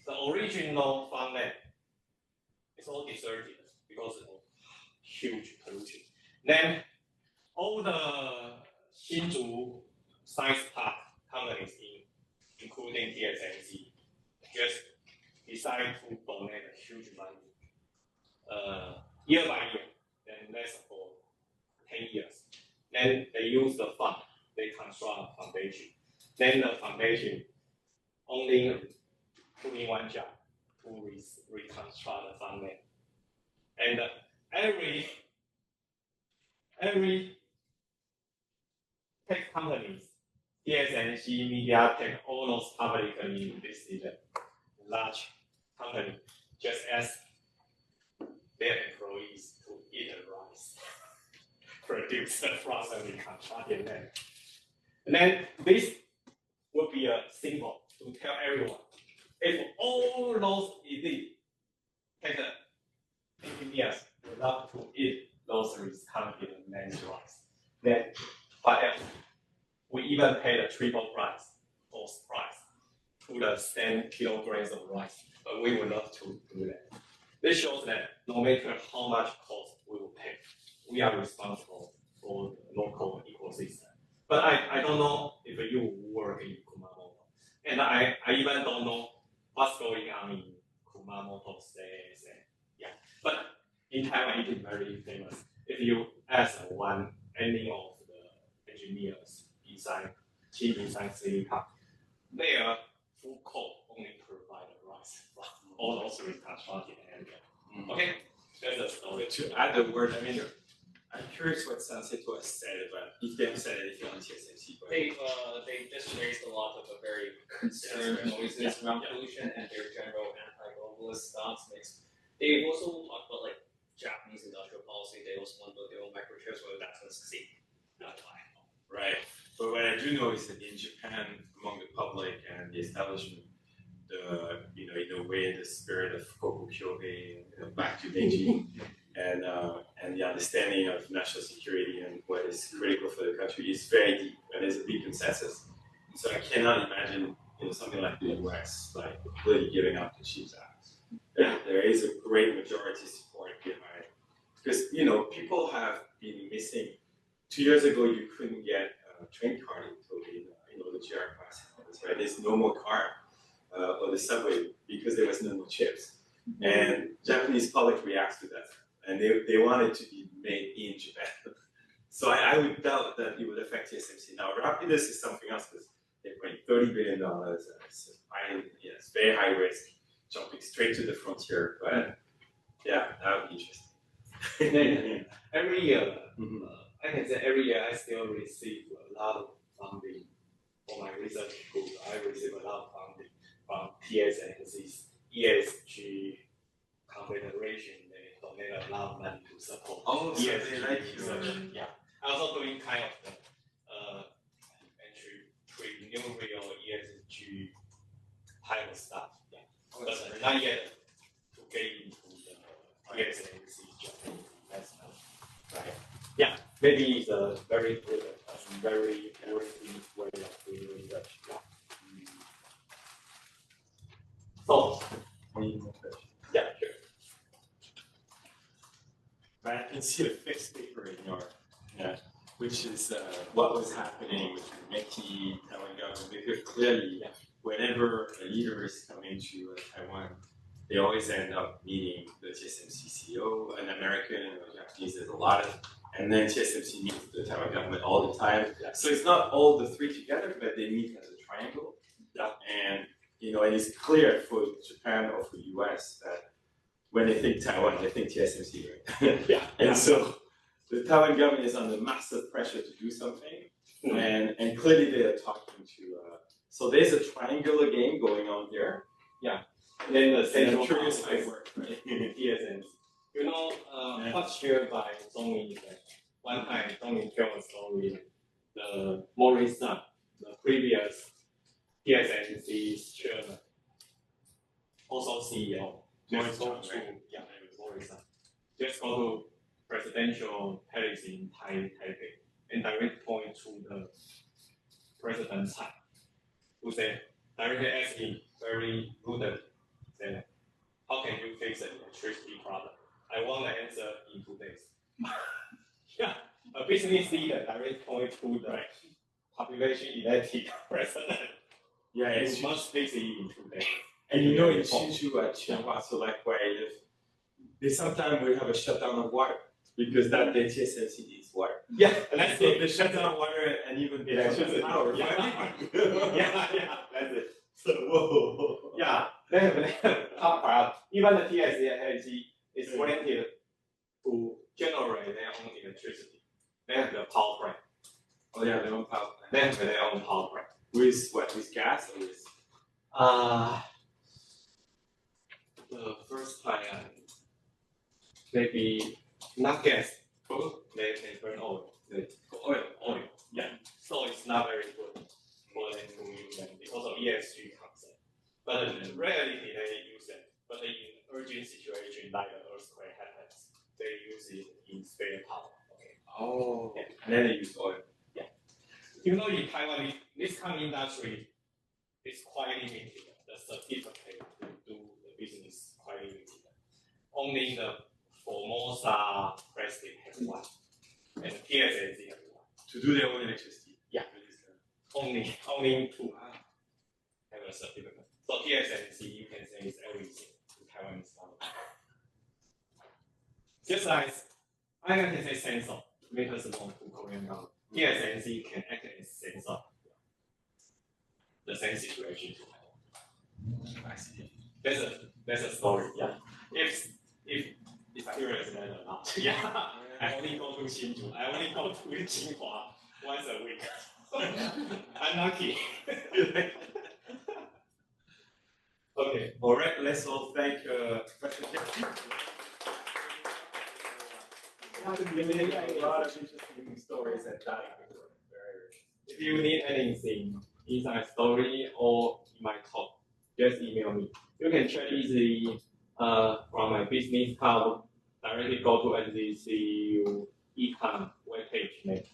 the original farmland is all deserted because of huge pollution. Then all the Hsinchu science park companies, including TSMC, just decide to donate a huge money year by year, then less for 10 years. Then they use the fund, they construct a foundation. Then the foundation only doing one job to reconstruct the farmland. And every tech companies, TSMC, MediaTek, all those publicly listed large companies, just ask their employees to eat the rice produced from the reconstructed land. And then this would be a symbol to tell everyone, if all those elite take 15 years not to eat those reconstructed land rice, then what else? We even pay the triple price, cost price, to the same kilograms of rice, but we would love to do that. This shows that no matter how much cost we will pay, we are responsible for the local ecosystem. But I don't know if you work in Kumamoto. And I even don't know what's going on in Kumamoto State. Yeah. But in Taiwan, it is very famous. If you ask any of the engineers inside Silicon, their full code only provide the rice from all those reconstructed area. Okay, that's a story. To add a word, I mean, I'm curious what Sensei to us said, but if they haven't said anything on TSMC. They just raised a lot of very concerned noises around pollution and their general anti-globalist stance. They also talk about like Japanese industrial policy. They also want to build their own microchips, whether that's going to succeed. Not why. Right. But what I do know is that in Japan, among the public and the establishment, in a way, the spirit of Kokukyoge, back to Meiji, and the understanding of national security and what is critical for the country is very deep, and there's a big consensus. So I cannot imagine, something like the US, like completely giving up the CHIPS Act. There is a great majority support behind, because people have been missing. 2 years ago, you couldn't get a train card until the GR class, right? There's no more car or the subway because there was no more chips. And Japanese public reacts to that, and they want it to be made in Japan. So I would doubt that it would affect TSMC. Now, Rapidus is something else because they're paying $30 billion. It's very high risk, jumping straight to the frontier. But yeah, that would be interesting. Every year, I can say every year I still receive a lot of funding for my research group. I receive a lot of funding from TSMC's ESG Confederation. They donate a lot of money to support ESG research. Yeah. I'm also doing kind of the entrepreneurial ESG type of stuff. Yeah. But not yet to get into the TSMC job. That's not right. Yeah. Maybe it's a very good and very worthy way of doing research. Yeah. So, yeah, sure. But I can see a fixed paper in your, which is what was happening with the Wen-Chieh Taiwan government. Because clearly, whenever a leader is coming to Taiwan, they always end up meeting the TSMC CEO, an American and a Japanese. There's a lot of, and then TSMC meets the Taiwan government all the time. Yeah. So it's not all the three together, but they meet as a triangle. Yeah. And and it's clear for Japan or for the US that when they think Taiwan, they think TSMC, right? Yeah. And so the Taiwan government is under massive pressure to do something, and clearly they are talking to. So there's a triangular game going on here. Yeah. And then the central curious how it works, right? TSMC. What's shared by Zhongli is that one time Zhongli told a story. The Morris Sun, the previous TSMC's chairman, also CEO, just go to Morris Sun. Just go to presidential palace in Taipei and direct point to the president's side, who said directly asked him very rudely, said, "How can you fix the electricity problem? I want the answer in 2 days." Yeah, a business leader direct point to the population elected president. Yeah, and you must fix it in 2 days. And in Hsinchu, Qianhua, so like where I live, they sometimes will have a shutdown of water because that day TSMC needs water. Yeah, and that's it. They shut down water and even the electricity power. Yeah, that's it. So whoa. Yeah, then top part, even the TSMC is oriented to generate their own electricity. They have the power plant. Oh, they have their own power plant. They have their own power plant. With what? With gas or with? The first time, maybe not gas. They burn oil. Oil. Yeah. So it's not very good for them to use them because of ESG concept. But in reality, they use it. But in urgent situation like an earthquake happens, they use it in spare power. Okay. Oh. Yeah. And then they use oil. Yeah. In Taiwan, this kind of industry is quite limited. The certificate to do the business is quite limited. Only the Formosa president has one. and TSMC as well. To do their own electricity. Yeah. Only to have a certificate. So TSMC, you can say it's everything to Taiwan startup. Just like I can say sensor, makers known to Korean government. TSMC can act as sensor. The same situation to Taiwan. I see. That's a story. Yeah. If curious then or not. Yeah. I only go to Hsinchu. I only go to Tsinghua once a week. I'm lucky. Okay, all right, let's all thank Professor Jeffrey. Really a lot of interesting stories and data. If you need anything inside story or in my talk, just email me. You can check easily from my business card. Directly go to NCCU Econ webpage.